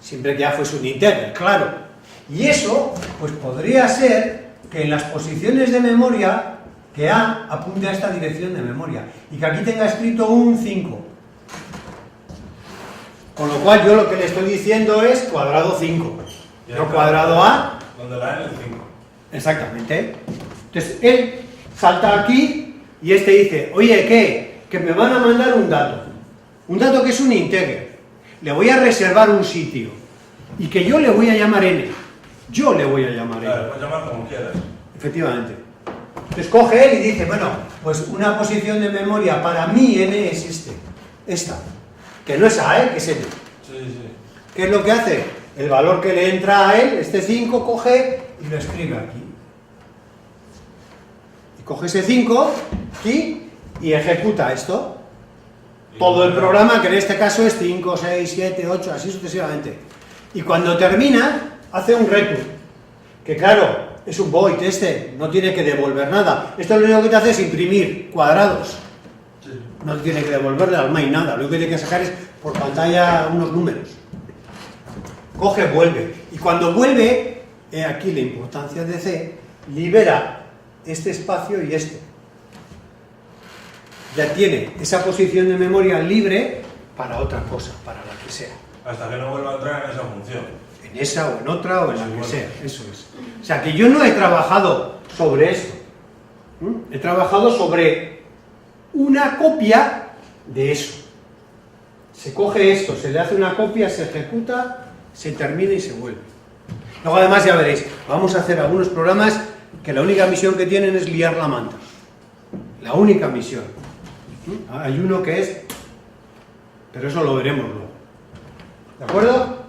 siempre que A fuese un integer, claro. Y eso, pues podría ser que en las posiciones de memoria, que A apunte a esta dirección de memoria, y que aquí tenga escrito un 5. Con lo cual yo lo que le estoy diciendo es cuadrado 5, no cuadrado A. Donde la A en el 5. Exactamente. Entonces él salta aquí y este dice, oye, ¿qué? Que me van a mandar un dato que es un integer. Le voy a reservar un sitio y que yo le voy a llamar n. Yo le voy a llamar n. Claro, puedes llamar como quieras. Efectivamente. Entonces coge él y dice, bueno, pues una posición de memoria para mí n es esta, que no es A, que es n. Sí, sí. ¿Qué es lo que hace? El valor que le entra a él, este 5, coge y lo escribe aquí. Y coge ese 5 aquí y ejecuta esto. Todo el programa, que en este caso es 5, 6, 7, 8, así sucesivamente. Y cuando termina, hace un return, que claro, es un void no tiene que devolver nada. Esto lo único que te hace es imprimir cuadrados. Sí. No te tiene que devolverle al main nada, lo único que tiene que sacar es por pantalla unos números. Coge, vuelve. Y cuando vuelve, aquí la importancia de C, libera este espacio y este. Ya tiene esa posición de memoria libre para otra cosa, para la que sea. Hasta que no vuelva a entrar en esa función. En esa o en otra o en la que sea, eso es. O sea, que yo no he trabajado sobre esto. He trabajado sobre una copia de eso. Se coge esto, se le hace una copia, se ejecuta, se termina y se vuelve. Luego además ya veréis, vamos a hacer algunos programas que la única misión que tienen es liar la manta. La única misión. Hay uno que es, pero eso lo veremos luego. ¿De acuerdo?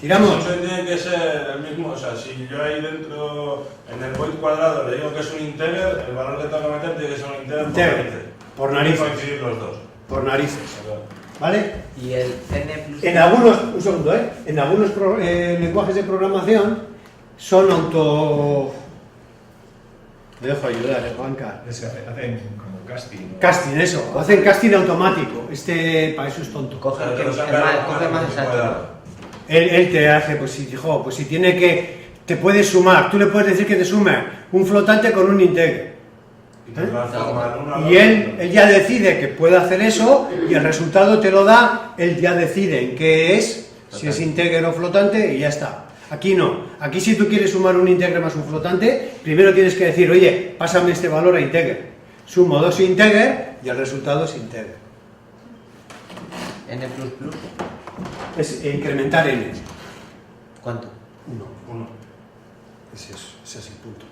Tiramos. Eso tiene que ser el mismo, o sea, si yo ahí dentro, en el void cuadrado, le digo que es un integer, el valor que tengo que meter tiene que ser un integer por narices. Por narices. Coincidir los dos. Por narices. ¿Vale? Y el n plus... En algunos, un segundo, en algunos lenguajes de programación son auto... Me dejo ayudar, Juanca. Hacen como casting, ¿no? Casting, eso. Hacen casting automático. Para eso es tonto. Coge Claro, el pero que saca coge el más cuadrado. exacto. Él te hace, pues si tiene que... Te puede sumar. Tú le puedes decir que te sume un flotante con un integer. Y te transforma el uno al Y otro. él ya decide que puede hacer eso y el resultado te lo da, él ya decide en qué es, si es integer o flotante y ya está. Aquí no. Aquí si tú quieres sumar un integer más un flotante, primero tienes que decir, oye, pásame este valor a integer. Sumo 2 integer y el resultado es integer. n plus plus. Es incrementar n. ¿Cuánto? 1. Es eso, ese es el punto.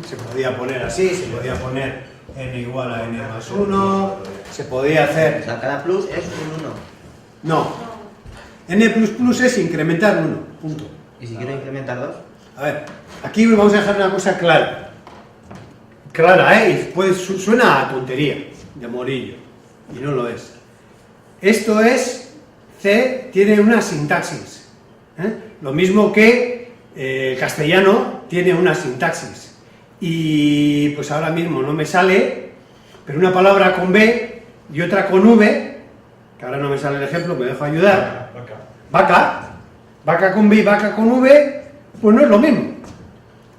Se podía poner así, se podía poner n igual a n más 1, se podía O hacer... sea, cada plus es un 1. No. n++ es incrementar 1, punto. ¿Y si quiero incrementar 2? A ver, aquí vamos a dejar una cosa clara. Clara, ¿eh? Pues suena a tontería, de morillo, y no lo es. Esto es, C tiene una sintaxis. Lo mismo que castellano tiene una sintaxis. y pues ahora mismo no me sale, pero una palabra con B y otra con V, que ahora no me sale el ejemplo, me dejo ayudar. Vaca con B y vaca con V, pues no es lo mismo.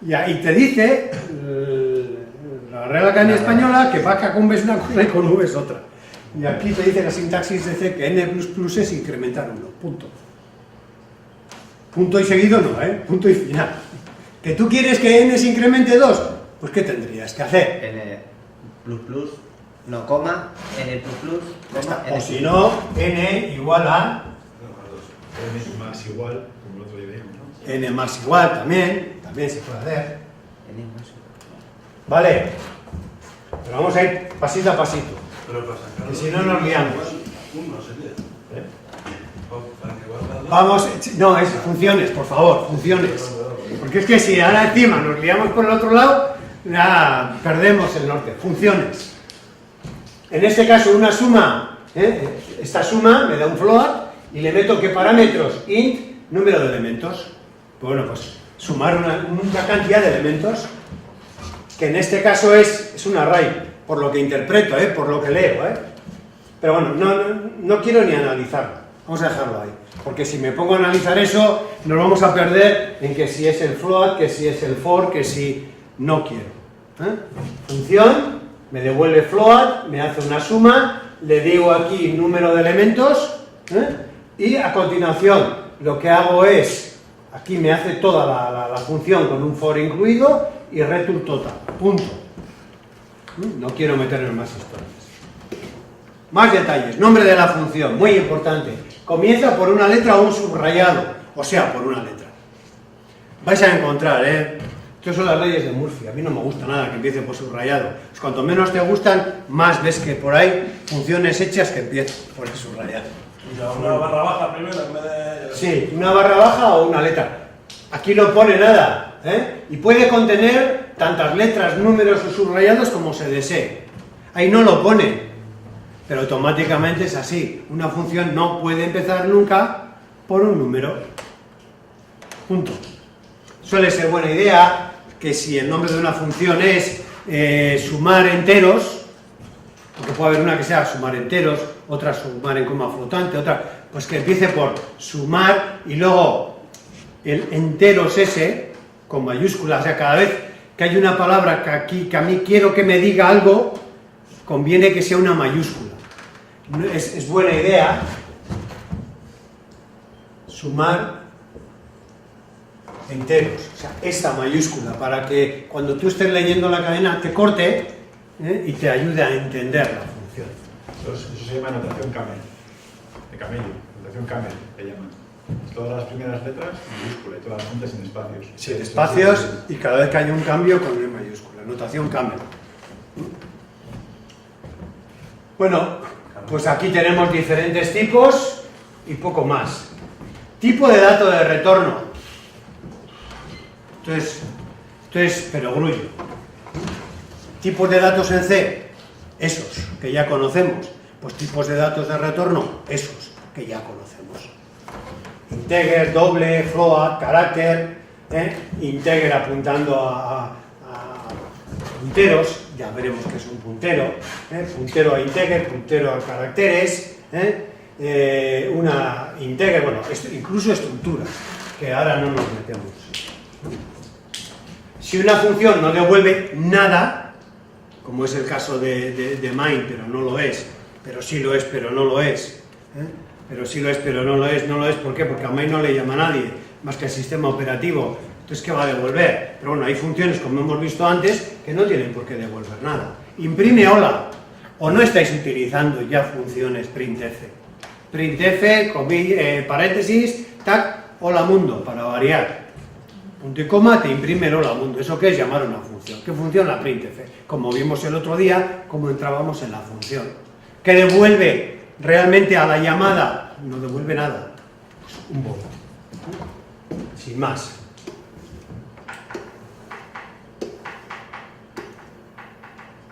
Y te dice la Real Academia Española que vaca con B es una cosa y con V es otra. Y aquí te dice la sintaxis de C que n++ es incrementar 1, punto. Punto y seguido no, punto y final. ¿Que tú quieres que n se incremente 2? Pues ¿qué tendrías que hacer? N++, no coma, N++, coma, O si no, n igual a N más igual, como el otro día vimos, ¿no? n más igual también se puede hacer. N más igual. Vale, pero vamos a ir pasito a pasito. Pero para sacarlo, Que si no nos liamos. Uno sería. Para que valga dos. Vamos, no, es funciones, por favor, funciones. Porque es que si ahora encima nos liamos por el otro lado, ya perdemos el norte. Funciones. En este caso, una suma, esta suma me da un float y le meto ¿qué parámetros? Int, número de elementos. Bueno, pues sumar una cantidad de elementos, que en este caso es un array, por lo que interpreto, por lo que leo. Pero bueno, no quiero ni analizarlo. Vamos a dejarlo ahí. Porque si me pongo a analizar eso, nos vamos a perder en que si es el float, que si es el for, que si no quiero. Función, me devuelve float, me hace una suma, le digo aquí número de elementos, y a continuación lo que hago es, aquí me hace toda la función con un for incluido y return total, punto. No quiero meterme en más historias. Más detalles, nombre de la función, muy importante. Comienza por una letra o un subrayado, o sea, por una letra. Vais a encontrar, estas son las leyes de Murphy. A mí no me gusta nada que empiece por subrayado. Pues cuanto menos te gustan, más ves que por ahí funciones hechas que empiezan por el subrayado. O sea, una barra baja primero en vez de... Sí, una barra baja o una letra. Aquí no pone nada, y puede contener tantas letras, números o subrayados como se desee. Ahí no lo pone. Pero automáticamente es así. Una función no puede empezar nunca por un número. Punto. Suele ser buena idea que si el nombre de una función es sumar enteros, porque puede haber una que sea sumar enteros, otra sumar en coma flotante, otra, pues que empiece por sumar y luego el enteros ese, con mayúsculas, o sea, cada vez que hay una palabra que a mí quiero que me diga algo, conviene que sea una mayúscula. Es buena idea sumar enteros, o sea, esta mayúscula, para que cuando tú estés leyendo la cadena te corte y te ayude a entender la función. Eso se llama notación camel, de camello, notación camel, le llaman. Todas las primeras letras en mayúscula y todas las juntas sin espacios. Sin espacios y cada vez que hay un cambio con una mayúscula, notación camel. Bueno, pues aquí tenemos diferentes tipos y poco más. Tipo de dato de retorno. Esto es perogrullo. Tipos de datos en C, esos que ya conocemos. Pues tipos de datos de retorno, esos que ya conocemos. Integer, doble, float, carácter, integer apuntando a punteros, ya veremos que es un puntero, puntero a integer, puntero a caracteres, una integer, bueno, incluso estructuras, que ahora no nos metemos. Si una función no devuelve nada, como es el caso de main, pero no lo es, pero sí lo es, pero no lo es, pero sí lo es, pero no lo es, ¿por qué? Porque a main no le llama a nadie, más que el sistema operativo. Entonces, ¿qué va a devolver? Pero bueno, hay funciones, como hemos visto antes, que no tienen por qué devolver nada. Imprime hola, o no estáis utilizando ya funciones printf. Printf, paréntesis, tac, hola mundo, para variar. Punto y coma, te imprime el hola mundo. ¿Eso qué es? Llamar a una función. ¿Qué función? La printf. Como vimos el otro día, cómo entrábamos en la función. ¿Qué devuelve realmente a la llamada? No devuelve nada. Un bolo. Sin más.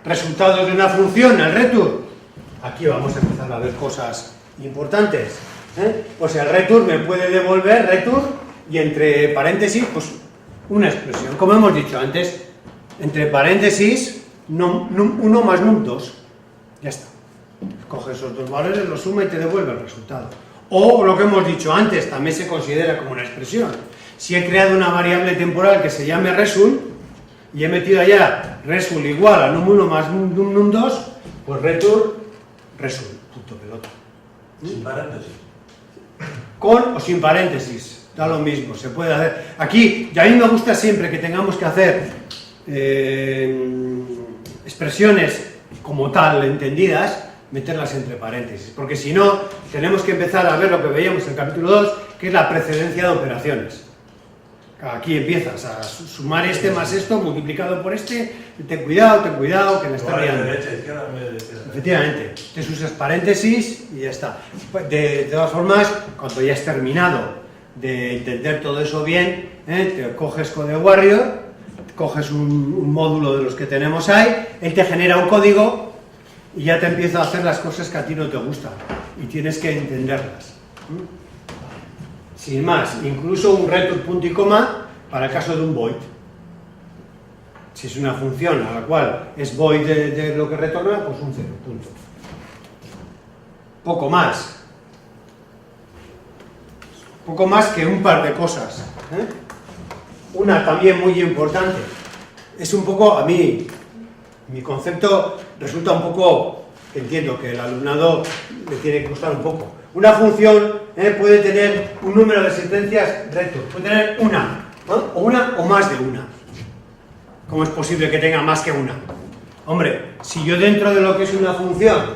Resultados de una función, el return. Aquí vamos a empezar a ver cosas importantes. Pues el return me puede devolver return y entre paréntesis, pues una expresión. Como hemos dicho antes, entre paréntesis, 1 más num2. Ya está. Coge esos dos valores, los suma y te devuelve el resultado. O lo que hemos dicho antes, también se considera como una expresión. Si he creado una variable temporal que se llame result y he metido allá result igual a num1 más num2, pues return result, punto pelota. Sin paréntesis. Con o sin paréntesis, da lo mismo, se puede hacer. Aquí, y a mí me gusta siempre que tengamos que hacer expresiones como tal, entendidas, meterlas entre paréntesis, porque si no, tenemos que empezar a ver lo que veíamos en el capítulo 2, que es la precedencia de operaciones. Aquí empiezas a sumar este más esto, multiplicado por este, ten cuidado, que me está liando. Derecha, izquierda, en vez de izquierda. Efectivamente, te usas paréntesis y ya está. De todas formas, cuando ya has terminado de entender todo eso bien, te coges Code Warrior, coges un módulo de los que tenemos ahí, él te genera un código y ya te empieza a hacer las cosas que a ti no te gustan y tienes que entenderlas. Sin más, incluso un return punto y coma para el caso de un void. Si es una función a la cual es void de lo que retorna, pues un 0, punto. Poco más. Poco más que un par de cosas. Una también muy importante. Es un poco, a mí, mi concepto resulta un poco, entiendo que el alumnado le tiene que costar un poco. Una función puede tener un número de sentencias return, puede tener una, ¿no? O una o más de una. ¿Cómo es posible que tenga más que una? Hombre, si yo dentro de lo que es una función,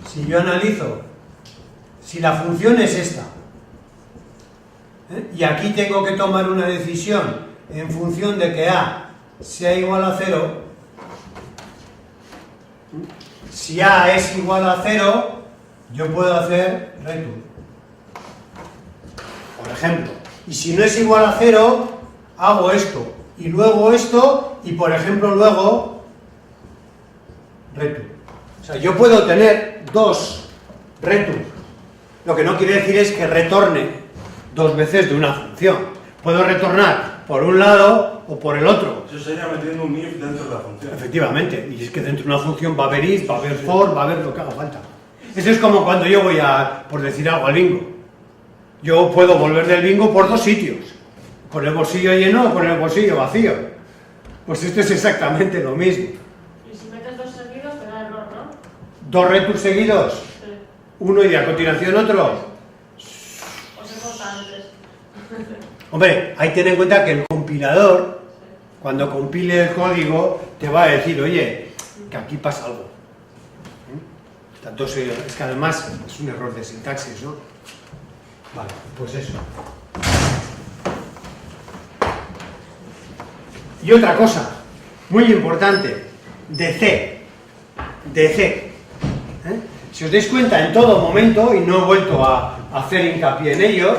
si yo analizo, si la función es esta, y aquí tengo que tomar una decisión en función de que A sea igual a 0, si A es igual a 0, yo puedo hacer return, por ejemplo. Y si no es igual a 0, hago esto, y luego esto, y por ejemplo luego return. O sea, yo puedo tener dos return. Lo que no quiere decir es que retorne dos veces de una función. Puedo retornar por un lado o por el otro. Eso sería metiendo un if dentro de la función. Efectivamente, y es que dentro de una función va a haber if, va a haber for, va a haber lo que haga falta. Eso es como cuando yo voy a, por decir algo, al bingo. Yo puedo volver del bingo por dos sitios, con el bolsillo lleno o con el bolsillo vacío. Pues esto es exactamente lo mismo. Y si metes dos seguidos te da error, ¿no? Dos returns seguidos, Sí. uno y a continuación otro. O se corta antes. Hombre, hay que tener en cuenta que el compilador, cuando compile el código, te va a decir, oye, que aquí pasa algo. Tanto es que además es un error de sintaxis, ¿no? Vale, pues eso. Y otra cosa, muy importante, DC. Si os dais cuenta, en todo momento, y no he vuelto a hacer hincapié en ello,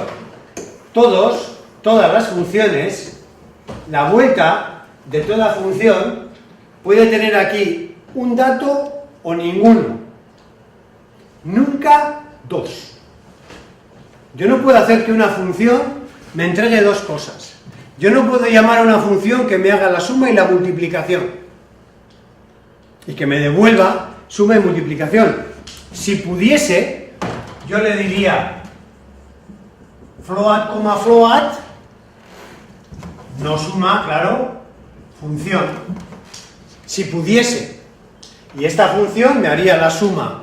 todas las funciones, la vuelta de toda función puede tener aquí un dato o ninguno. Nunca dos. Yo no puedo hacer que una función me entregue dos cosas. Yo no puedo llamar a una función que me haga la suma y la multiplicación y que me devuelva suma y multiplicación. Si pudiese, yo le diría float, float, no suma, claro, función. Si pudiese, y esta función me haría la suma,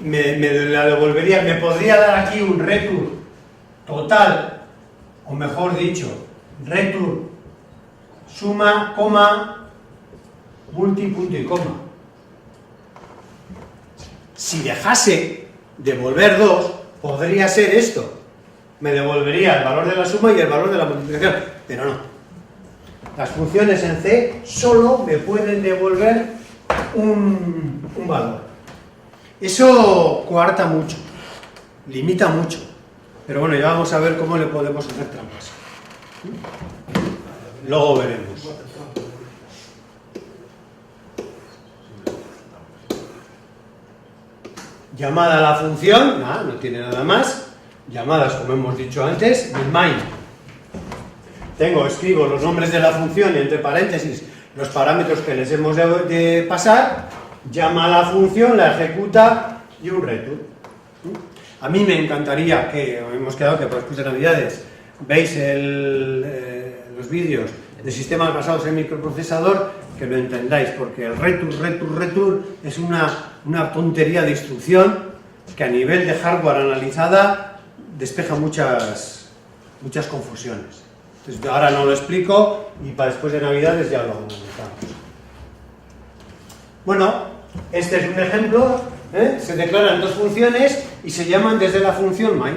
me la devolvería, me podría dar aquí un return total, o mejor dicho, return suma, coma, multi, punto y coma. Si dejase devolver dos, podría ser esto. Me devolvería el valor de la suma y el valor de la multiplicación, pero no. Las funciones en C solo me pueden devolver un valor. Eso coarta mucho, limita mucho, pero bueno, ya vamos a ver cómo le podemos hacer trampas. Luego veremos. Llamada a la función, nada, no tiene nada más. Llamadas, como hemos dicho antes, min main. Escribo los nombres de la función y entre paréntesis los parámetros que les hemos de pasar, llama a la función, la ejecuta y un return. A mí me encantaría que, hemos quedado que después de Navidades veis los vídeos de sistemas basados en microprocesador, que lo entendáis, porque el return es una tontería de instrucción que a nivel de hardware analizada despeja muchas confusiones. Entonces, ahora no lo explico y para después de Navidades ya lo analizamos. Bueno, este es un ejemplo, se declaran dos funciones y se llaman desde la función main.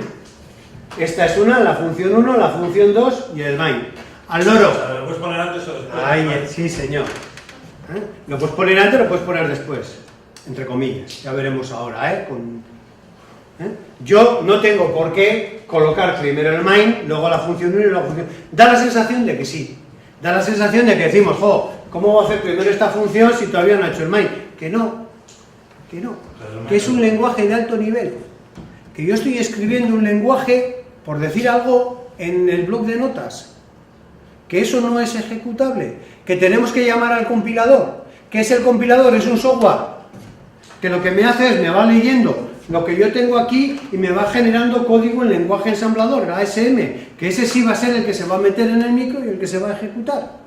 Esta es una, la función 1, la función 2 y el main. Al loro. O sea, ¿lo puedes poner antes o después? Ahí, sí, señor. Lo puedes poner antes, lo puedes poner después, entre comillas. Ya veremos ahora, Yo no tengo por qué colocar primero el main, luego la función 1 y luego la función... Da la sensación de que sí. Da la sensación de que decimos, ¿cómo voy a hacer primero esta función si todavía no ha hecho el main? Que no. Que es un lenguaje de alto nivel. Que yo estoy escribiendo un lenguaje, por decir algo, en el bloc de notas. Que eso no es ejecutable. Que tenemos que llamar al compilador. ¿Qué es el compilador? Es un software que lo que me hace es, me va leyendo lo que yo tengo aquí y me va generando código en lenguaje ensamblador, ASM, que ese sí va a ser el que se va a meter en el micro y el que se va a ejecutar.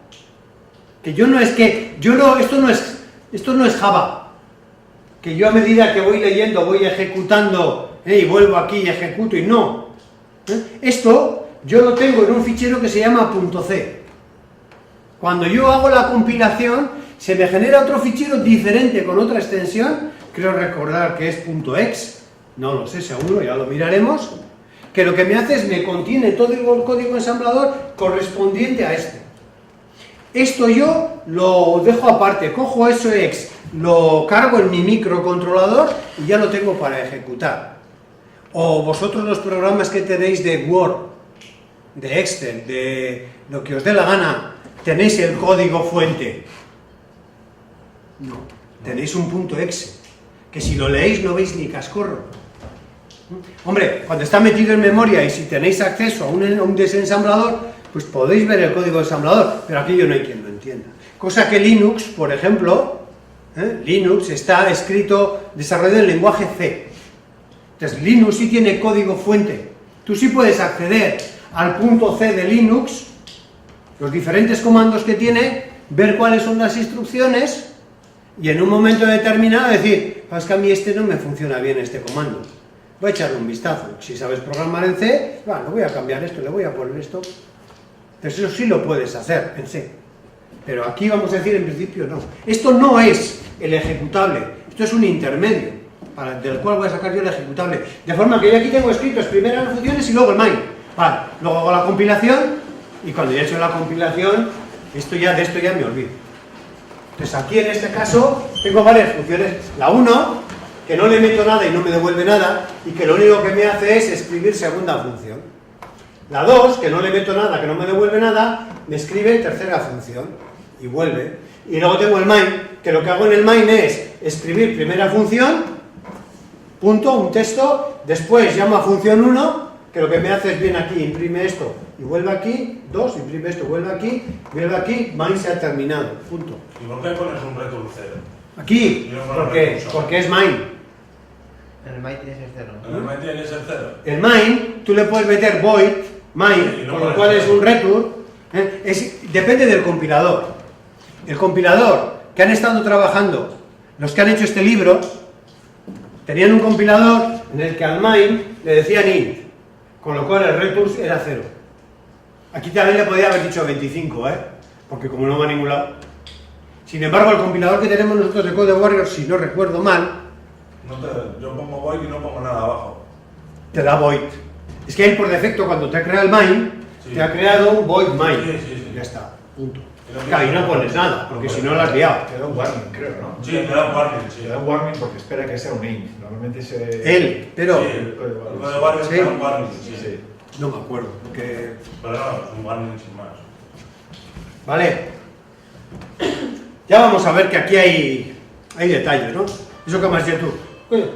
Que esto no es Java, que yo a medida que voy leyendo voy ejecutando y vuelvo aquí y ejecuto y no. Esto yo lo tengo en un fichero que se llama .c. Cuando yo hago la compilación se me genera otro fichero diferente con otra extensión. Creo recordar que es .ex, no lo sé seguro, ya lo miraremos, que lo que me hace es me contiene todo el código ensamblador correspondiente a este. Esto yo lo dejo aparte, cojo eso ex, lo cargo en mi microcontrolador y ya lo tengo para ejecutar. O vosotros los programas que tenéis de Word, de Excel, de lo que os dé la gana, tenéis el código fuente. No, tenéis un .exe. Que si lo leéis no veis ni cascorro. Hombre, cuando está metido en memoria y si tenéis acceso a un desensamblador, pues podéis ver el código ensamblador, pero aquello no hay quien lo entienda. Cosa que Linux, por ejemplo, Linux está desarrollado en lenguaje C. Entonces Linux sí tiene código fuente. Tú sí puedes acceder al .c de Linux, los diferentes comandos que tiene, ver cuáles son las instrucciones y en un momento determinado decir, es que a mí no me funciona bien este comando, voy a echarle un vistazo. Si sabes programar en C, le voy a cambiar esto, le voy a poner esto. Entonces eso sí lo puedes hacer en C, pero aquí vamos a decir en principio no. Esto no es el ejecutable, esto es un intermedio del cual voy a sacar yo el ejecutable, de forma que yo aquí tengo escritos primero las funciones y luego el main. Luego hago la compilación y cuando ya he hecho la compilación de esto ya me olvido. Entonces aquí en este caso tengo varias funciones. La 1, que no le meto nada y no me devuelve nada, y que lo único que me hace es escribir segunda función. La 2, que no le meto nada, que no me devuelve nada, me escribe tercera función y vuelve. Y luego tengo el main, que lo que hago en el main es escribir primera función, punto, un texto, después llamo a función 1, que lo que me hace es viene aquí, imprime esto y vuelve aquí, 2, imprime esto, vuelve aquí, main se ha terminado, punto. ¿Y por qué pones un return 0? Aquí, porque es main. En el main tiene que ser 0. En el main tiene que ser 0. El main, tú le puedes meter void, main, Sí, con lo cual es un return, depende del compilador. El compilador que han estado trabajando, los que han hecho este libro, tenían un compilador en el que al main le decían int, con lo cual el return era 0. Aquí también le podía haber dicho 25, porque como no va a ningún lado. Sin embargo, el compilador que tenemos nosotros de Code Warrior, si no recuerdo mal, yo pongo void y no pongo nada abajo. te da void. Es que él por defecto, cuando te crea el main, te ha creado un void main. Sí. Ya está, punto. Claro, y no pones nada, porque si no lo has liado. Te da un warning, creo, ¿no? Sí, te da un warning, sí. Te da un warning porque espera que sea un int. Normalmente Él, pero... Sí, el código warning te da un warning, sí. No me acuerdo, porque... Pero no, es un warning sin más. Vale. Ya vamos a ver que aquí hay detalles, ¿no? Eso que me has dicho tú.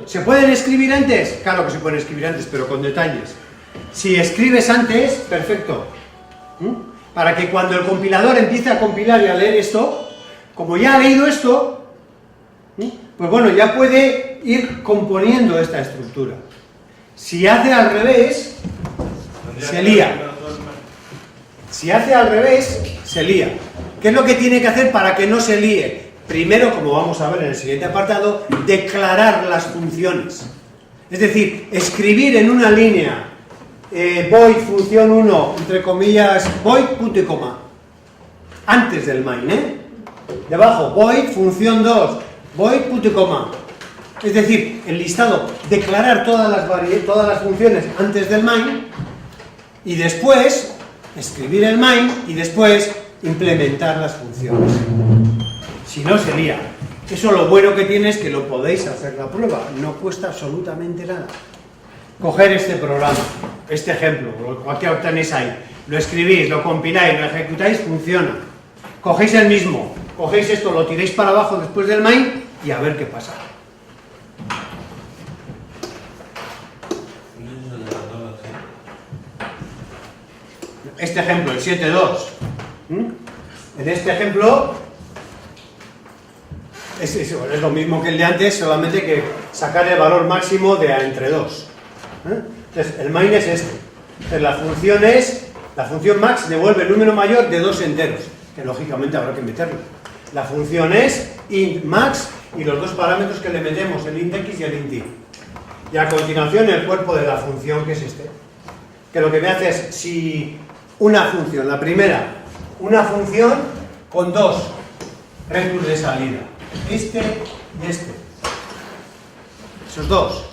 ¿Se pueden escribir antes? Claro que se pueden escribir antes, pero con detalles. Si escribes antes, perfecto. Para que cuando el compilador empiece a compilar y a leer esto, como ya ha leído esto, pues bueno, ya puede ir componiendo esta estructura. Si hace al revés, se lía. Si hace al revés, se lía. ¿Qué es lo que tiene que hacer para que no se líe? Primero, como vamos a ver en el siguiente apartado, declarar las funciones. Es decir, escribir en una línea void función 1, entre comillas, void, punto y coma, antes del main, debajo, void función 2, void, punto y coma. Es decir, el listado, declarar todas las funciones antes del main y después escribir el main y después implementar las funciones. Si no, se lía. Eso lo bueno que tiene es que lo podéis hacer la prueba, no cuesta absolutamente nada. Coger este programa, este ejemplo, cualquier que tenéis ahí, lo escribís, lo compiláis, lo ejecutáis, funciona. Cogéis el mismo, cogéis esto, lo tiráis para abajo después del main y a ver qué pasa. Este ejemplo, el 7.2. En este ejemplo es lo mismo que el de antes, solamente que sacar el valor máximo de entre 2. Entonces, el main es este. Entonces, la función max devuelve el número mayor de 2 enteros, que lógicamente habrá que meterlo. La función es int max y los dos parámetros que le metemos, el int x y el int y. Y a continuación el cuerpo de la función, que es este. Que lo que me hace es, si una función, la primera, una función con dos returns de salida, este y este, esos dos.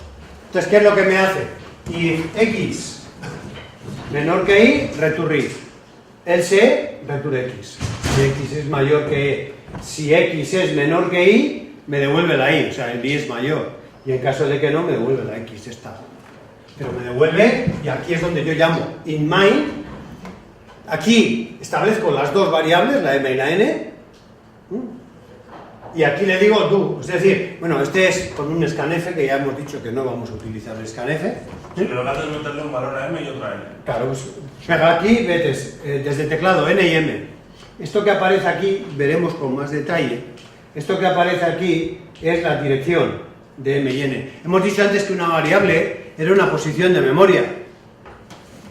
Entonces, ¿qué es lo que me hace? If x menor que y, return y. Else, return x. Si x es mayor que e. Si x es menor que y, me devuelve la y, o sea, el y es mayor. Y en caso de que no, me devuelve la x, esta. Pero me devuelve, y aquí es donde yo llamo in main. Aquí establezco las dos variables, la m y la n, y aquí le digo do, es decir, bueno, este es con un scanf, que ya hemos dicho que no vamos a utilizar el scanf. Sí, pero lo que hace es meterle un valor a m y otra a n. Claro, pues aquí metes desde el teclado n y m. Esto que aparece aquí, veremos con más detalle, esto que aparece aquí es la dirección de m y n. Hemos dicho antes que una variable era una posición de memoria.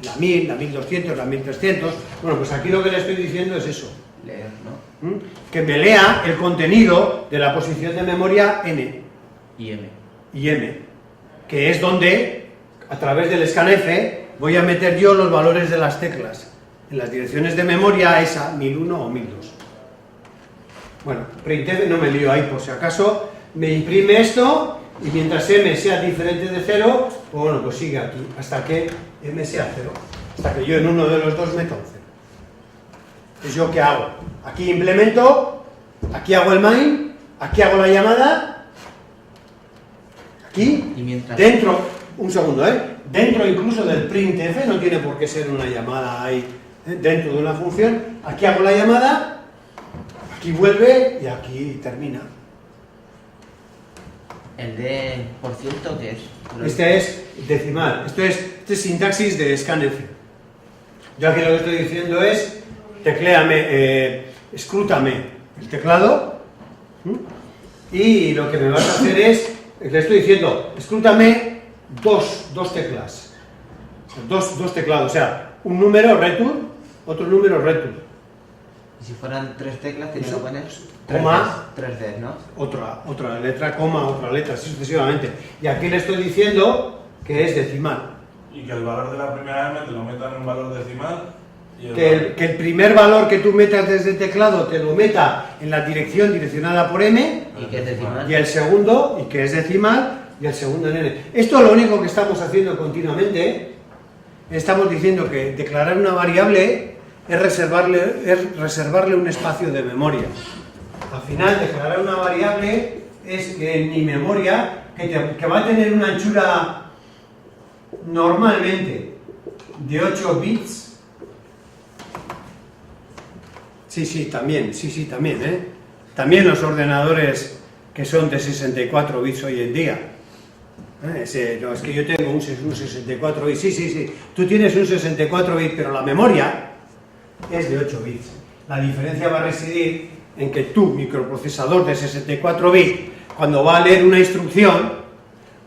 La 1000, la 1200, la 1300. Bueno, pues aquí lo que le estoy diciendo es eso. Leer, ¿no? Que me lea el contenido de la posición de memoria n Y M. y m, que es donde, a través del scanf, voy a meter yo los valores de las teclas en las direcciones de memoria, esa 1001 o 1002. Bueno, printf, no me lío ahí por si acaso, me imprime esto y mientras m sea diferente de 0, pues bueno, pues sigue aquí, hasta que m sea 0, hasta que yo en uno de los dos meta un 0. Entonces, ¿yo qué hago? Aquí implemento, aquí hago el main, aquí hago la llamada, aquí, Y mientras... dentro, un segundo, dentro incluso del printf, no tiene por qué ser una llamada ahí, dentro de una función, aquí hago la llamada, aquí vuelve y aquí termina. El de por ciento, ¿qué es? Este es decimal, este es sintaxis de scanf. Yo aquí lo que estoy diciendo es, tecléame, escrútame el teclado, y lo que me vas a hacer es, le estoy diciendo, escrútame dos teclas, dos teclados, o sea, un número return, otro número return. Y si fueran 3 teclas, tienes que poner Coma. 3D, ¿no? Otra letra, coma, otra letra, así sucesivamente. Y aquí le estoy diciendo que es decimal. Y que el valor de la primera m te lo metan en un valor decimal. Y Que el primer valor que tú metas desde el teclado te lo meta en la dirección direccionada por m, ¿Y qué es decimal? y el segundo, y que es decimal, y el segundo en n. Esto es lo único que estamos haciendo continuamente. Estamos diciendo que declarar una variable es reservarle un espacio de memoria. Al final, declarar una variable es que en mi memoria, que va a tener una anchura normalmente de 8 bits. Sí, también, También los ordenadores que son de 64 bits hoy en día. No, es que yo tengo un 64 bits. Sí. Tú tienes un 64 bits, pero la memoria es de 8 bits. La diferencia va a residir en que tu microprocesador de 64 bits, cuando va a leer una instrucción,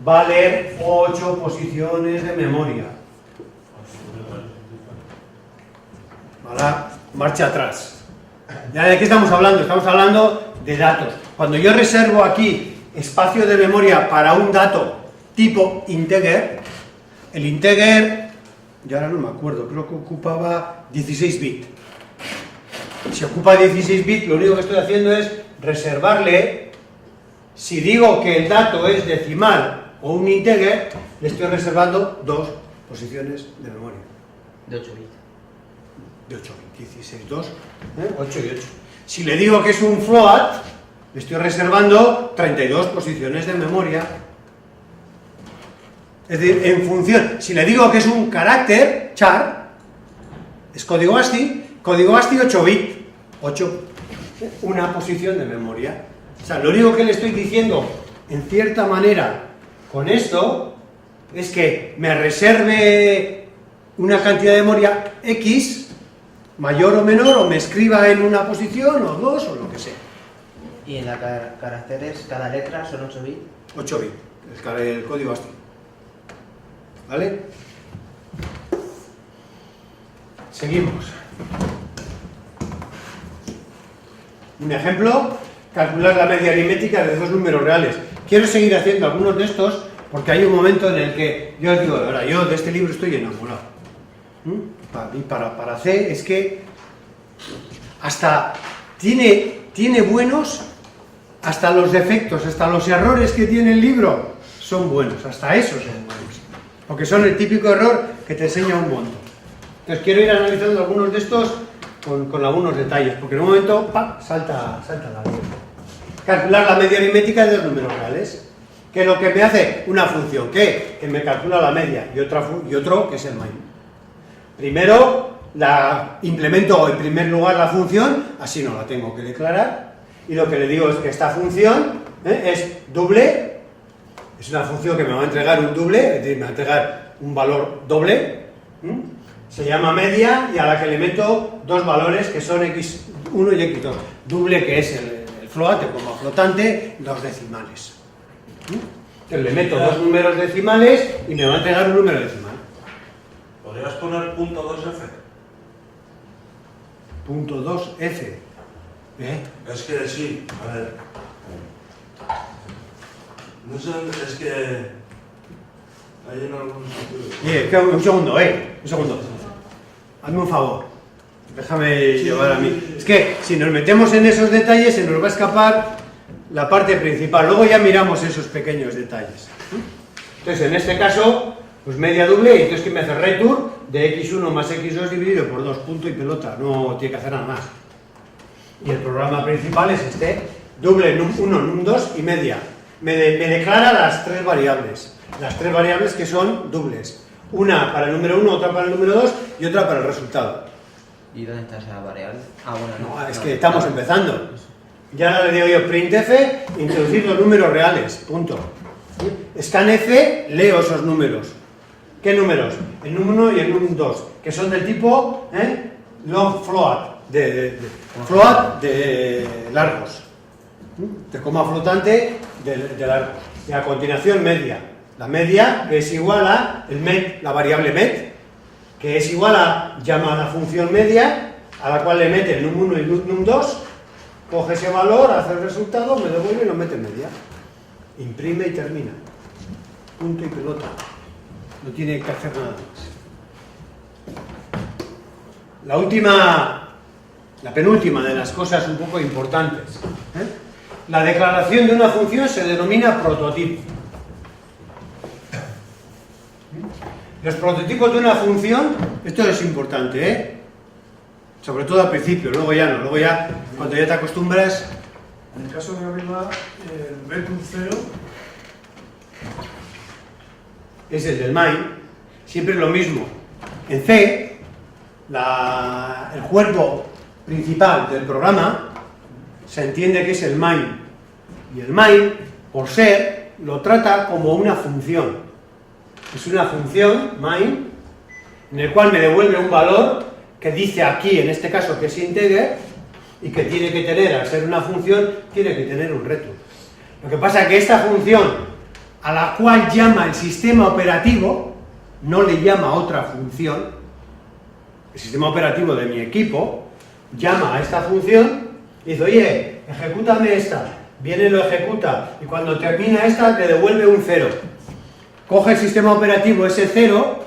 va a leer 8 posiciones de memoria. Ahora, marcha atrás. ¿Ya de qué estamos hablando? Estamos hablando de datos. Cuando yo reservo aquí espacio de memoria para un dato tipo integer, el integer, yo ahora no me acuerdo, creo que ocupaba 16 bits. Si ocupa 16 bits, lo único que estoy haciendo es reservarle, si digo que el dato es decimal o un integer, le estoy reservando 2 posiciones de memoria. De 8 bits. De 8 bits, 16, 2, 8 y 8. Si le digo que es un float, le estoy reservando 32 posiciones de memoria. Es decir, en función, si le digo que es un carácter, char, es código ASCII 8 bits, 8, una posición de memoria. O sea, lo único que le estoy diciendo, en cierta manera, con esto, es que me reserve una cantidad de memoria X, mayor o menor, o me escriba en una posición, o 2, o lo que sea. Y en la caracteres, cada letra son 8 bits. 8 bits, el código ASCII. ¿Vale? Seguimos. Un ejemplo, calcular la media aritmética de 2 números reales. Quiero seguir haciendo algunos de estos porque hay un momento en el que yo os digo, ahora, yo de este libro estoy enamorado. Y para C es que hasta tiene buenos, hasta los defectos, hasta los errores que tiene el libro son buenos, hasta esos son buenos. Porque son el típico error que te enseña un montón. Entonces quiero ir analizando algunos de estos con algunos detalles, porque en un momento ¡pam!, salta la luz. Calcular la media aritmética de 2 números reales, que es lo que me hace una función, que me calcula la media, y otro que es el main. Primero implemento en primer lugar la función, así no la tengo que declarar, y lo que le digo es que esta función es doble, es una función que me va a entregar un doble, es decir, me va a entregar un valor doble, se llama media, y a la que le meto 2 valores que son x1 y x2, doble que es el float, como flotante, 2 decimales. Entonces le meto 2 números decimales y me va a entregar un número decimal. ¿Podrías poner punto 2F? Punto 2F. Es que sí, a ver. No sé, es que hay en algún sitio. Un segundo, un segundo. Hazme un favor. Déjame llevar a mí. Es que si nos metemos en esos detalles se nos va a escapar la parte principal. Luego ya miramos esos pequeños detalles. Entonces, en este caso, pues media doble, y entonces que me hace return de x1 más x2 dividido por 2, punto y pelota. No tiene que hacer nada más. Y el programa principal es este, doble num1, num2 y media. Me declara las 3 variables. Las 3 variables que son dobles. Una para el número 1, otra para el número 2 y otra para el resultado. ¿Y dónde está esa variable? Ah, bueno, no. Es que estamos empezando. Ya le digo yo printf, introducir los números reales, punto. Scanf, leo esos números. ¿Qué números? El num1 y el num2, que son del tipo long float, float de largos, de coma flotante de largos. Y a continuación media. La media, que es igual a el met, la variable met, que es igual a, llama a la función media, a la cual le mete el num1 y el num2, coge ese valor, hace el resultado, me devuelve y lo mete en media. Imprime y termina. Punto y pelota. No tiene que hacer nada más. La penúltima de las cosas un poco importantes. La declaración de una función se denomina prototipo. Los prototipos de una función, esto es importante, sobre todo al principio, luego ya no, luego ya, cuando ya te acostumbras. En el caso de arriba, el return 0 es el del main, siempre es lo mismo. En C, el cuerpo principal del programa se entiende que es el main, y el main, por ser, lo trata como una función. Es una función, main, en el cual me devuelve un valor que dice aquí, en este caso, que es integer, y que tiene que tener, al ser una función, tiene que tener un return. Lo que pasa es que esta función, a la cual llama el sistema operativo, no le llama otra función. El sistema operativo de mi equipo llama a esta función y dice, oye, ejecútame esta. Viene, lo ejecuta, y cuando termina esta, te devuelve un 0. Coge el sistema operativo ese 0,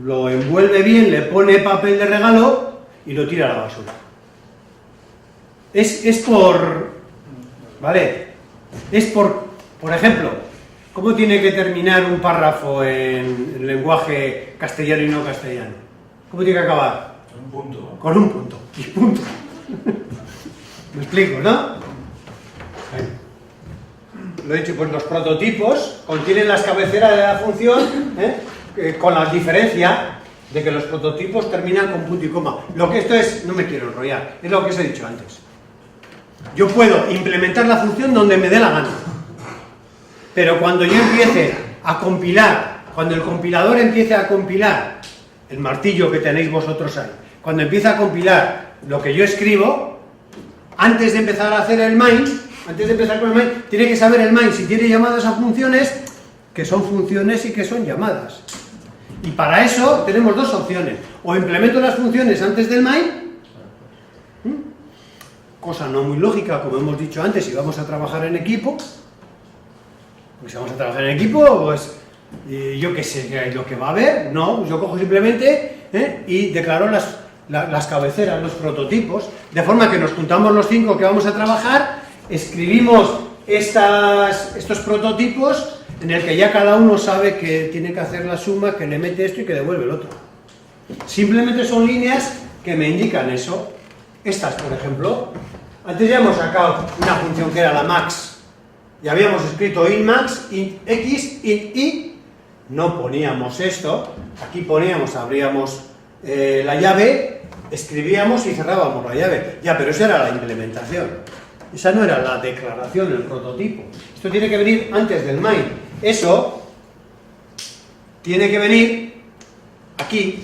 lo envuelve bien, le pone papel de regalo y lo tira a la basura. Es por... ¿Vale? Es por ejemplo, ¿cómo tiene que terminar un párrafo en el lenguaje castellano y no castellano? ¿Cómo tiene que acabar? Un punto, ¿no? Con un punto. Y punto. ¿Me explico, no? Lo he dicho, pues los prototipos contienen las cabeceras de la función, con la diferencia de que los prototipos terminan con punto y coma. Lo que esto es, no me quiero enrollar, es lo que os he dicho antes. Yo puedo implementar la función donde me dé la gana, pero cuando yo empiece a compilar, cuando el compilador empiece a compilar el martillo que tenéis vosotros ahí, cuando empiece a compilar lo que yo escribo, antes de empezar a hacer el main, antes de empezar con el main, tiene que saber el main si tiene llamadas a funciones, que son funciones y que son llamadas. Y para eso tenemos dos opciones: o implemento las funciones antes del main, cosa no muy lógica, como hemos dicho antes, si vamos a trabajar en equipo, pues si vamos a trabajar en equipo, pues yo qué sé, lo que va a haber, no, pues yo cojo simplemente y declaro las cabeceras, los prototipos, de forma que nos juntamos los 5 que vamos a trabajar, escribimos estos prototipos en el que ya cada uno sabe que tiene que hacer la suma, que le mete esto y que devuelve el otro. Simplemente son líneas que me indican eso. Estas, por ejemplo, antes ya hemos sacado una función que era la max, y habíamos escrito int max, int x, int y, no poníamos esto, aquí poníamos, abríamos la llave, escribíamos y cerrábamos la llave. Ya, pero esa era la implementación, esa no era la declaración, el prototipo. Esto tiene que venir antes del main. Eso tiene que venir aquí.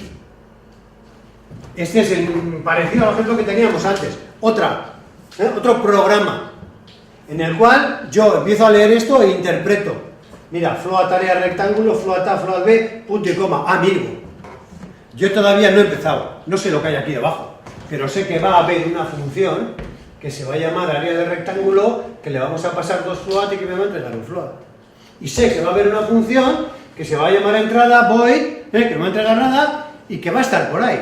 Este es el parecido al ejemplo que teníamos antes. Otro programa en el cual yo empiezo a leer esto e interpreto. Mira, float área rectángulo, float A, float B, punto y coma. Amigo, yo todavía no he empezado, no sé lo que hay aquí debajo, pero sé que va a haber una función que se va a llamar área de rectángulo, que le vamos a pasar 2 float y que me va a entregar un float. Y sé que va a haber una función que se va a llamar entrada, void, que no va a entregar nada y que va a estar por ahí.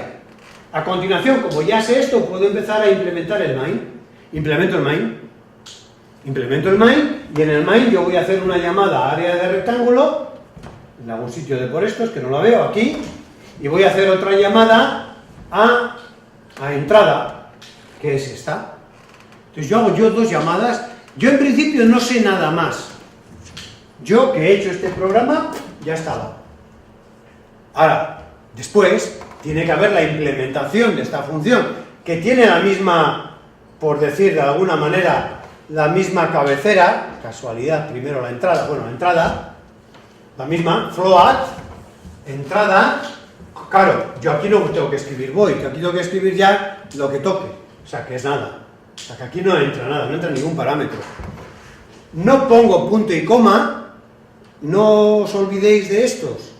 A continuación, como ya sé esto, puedo empezar a implementar el main. Implemento el main y en el main yo voy a hacer una llamada a área de rectángulo en algún sitio de por estos, que no la veo aquí, y voy a hacer otra llamada a entrada, que es esta. Entonces yo hago dos llamadas. Yo en principio no sé nada más. Yo que he hecho este programa, ya estaba. Ahora, después tiene que haber la implementación de esta función, que tiene la misma, por decir de alguna manera, la misma cabecera, casualidad, primero la entrada, la misma, float, entrada. Claro, yo aquí no tengo que escribir void, yo aquí tengo que escribir ya lo que toque, o sea, que es nada. O sea, que aquí no entra nada, no entra ningún parámetro. No pongo punto y coma, no os olvidéis de estos.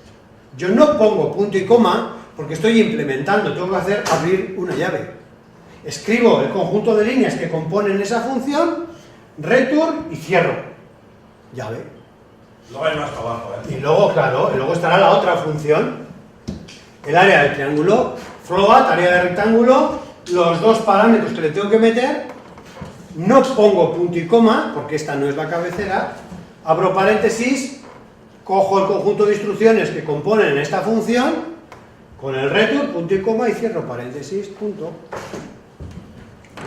Yo no pongo punto y coma porque estoy implementando, tengo que abrir una llave. Escribo el conjunto de líneas que componen esa función, return y cierro. Llave. Luego hay más para abajo, Y luego, claro, luego estará la otra función, el área del triángulo, float, área de rectángulo, los dos parámetros que le tengo que meter. No pongo punto y coma, porque esta no es la cabecera, abro paréntesis, cojo el conjunto de instrucciones que componen esta función, con el return, punto y coma, y cierro paréntesis, punto.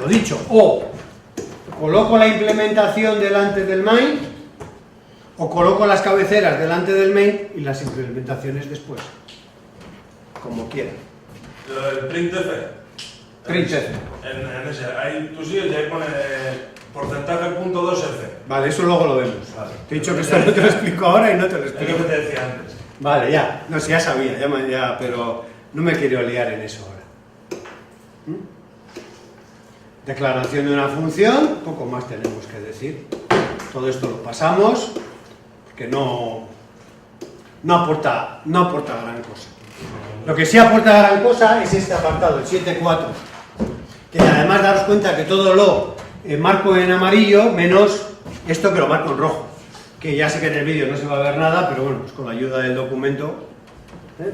Lo dicho, o coloco la implementación delante del main, o coloco las cabeceras delante del main y las implementaciones después, como quieran. El printf. Printf. En ese, ahí tú sigues y ahí pone porcentaje punto 2f. Vale, eso luego lo vemos. Vale. Te he dicho que esto no te lo explico ahora y no te lo Es explico. lo que te decía antes. Vale, ya. No, si ya sabía, pero no me quiero liar en eso ahora. Declaración de una función, poco más tenemos que decir. Todo esto lo pasamos, porque no aporta gran cosa. Lo que sí aporta gran cosa es este apartado, el 7.4, que además daros cuenta que todo lo marco en amarillo, menos esto que lo marco en rojo, que ya sé que en el vídeo no se va a ver nada, pero bueno, pues con la ayuda del documento.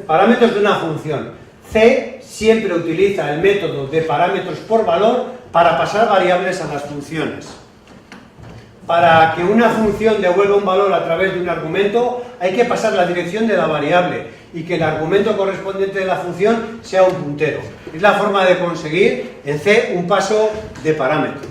Parámetros de una función. C siempre utiliza el método de parámetros por valor para pasar variables a las funciones. Para que una función devuelva un valor a través de un argumento, hay que pasar la dirección de la variable y que el argumento correspondiente de la función sea un puntero. Es la forma de conseguir en C un paso de parámetro.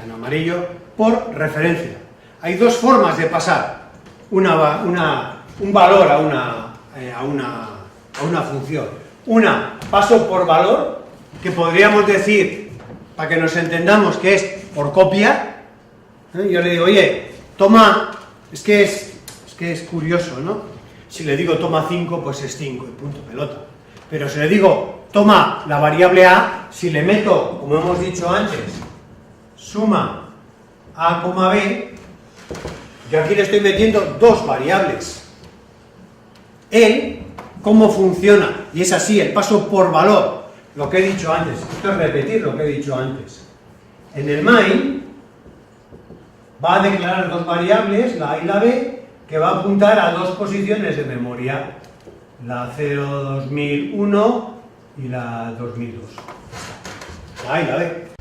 En amarillo, por referencia. Hay dos formas de pasar un valor a una función. Una, paso por valor, que podríamos decir, para que nos entendamos, que es por copia. Yo le digo, oye, toma, es que es curioso, ¿no? Si le digo toma 5, pues es 5 y punto pelota. Pero si le digo toma la variable a, si le meto, como hemos dicho antes, suma a, b, yo aquí le estoy metiendo dos variables. ¿Cómo funciona? Y es así, el paso por valor, lo que he dicho antes. Esto es repetir lo que he dicho antes. En el main va a declarar dos variables, la a y la b, que va a apuntar a dos posiciones de memoria, la 02001 y la 2002. La a y la b.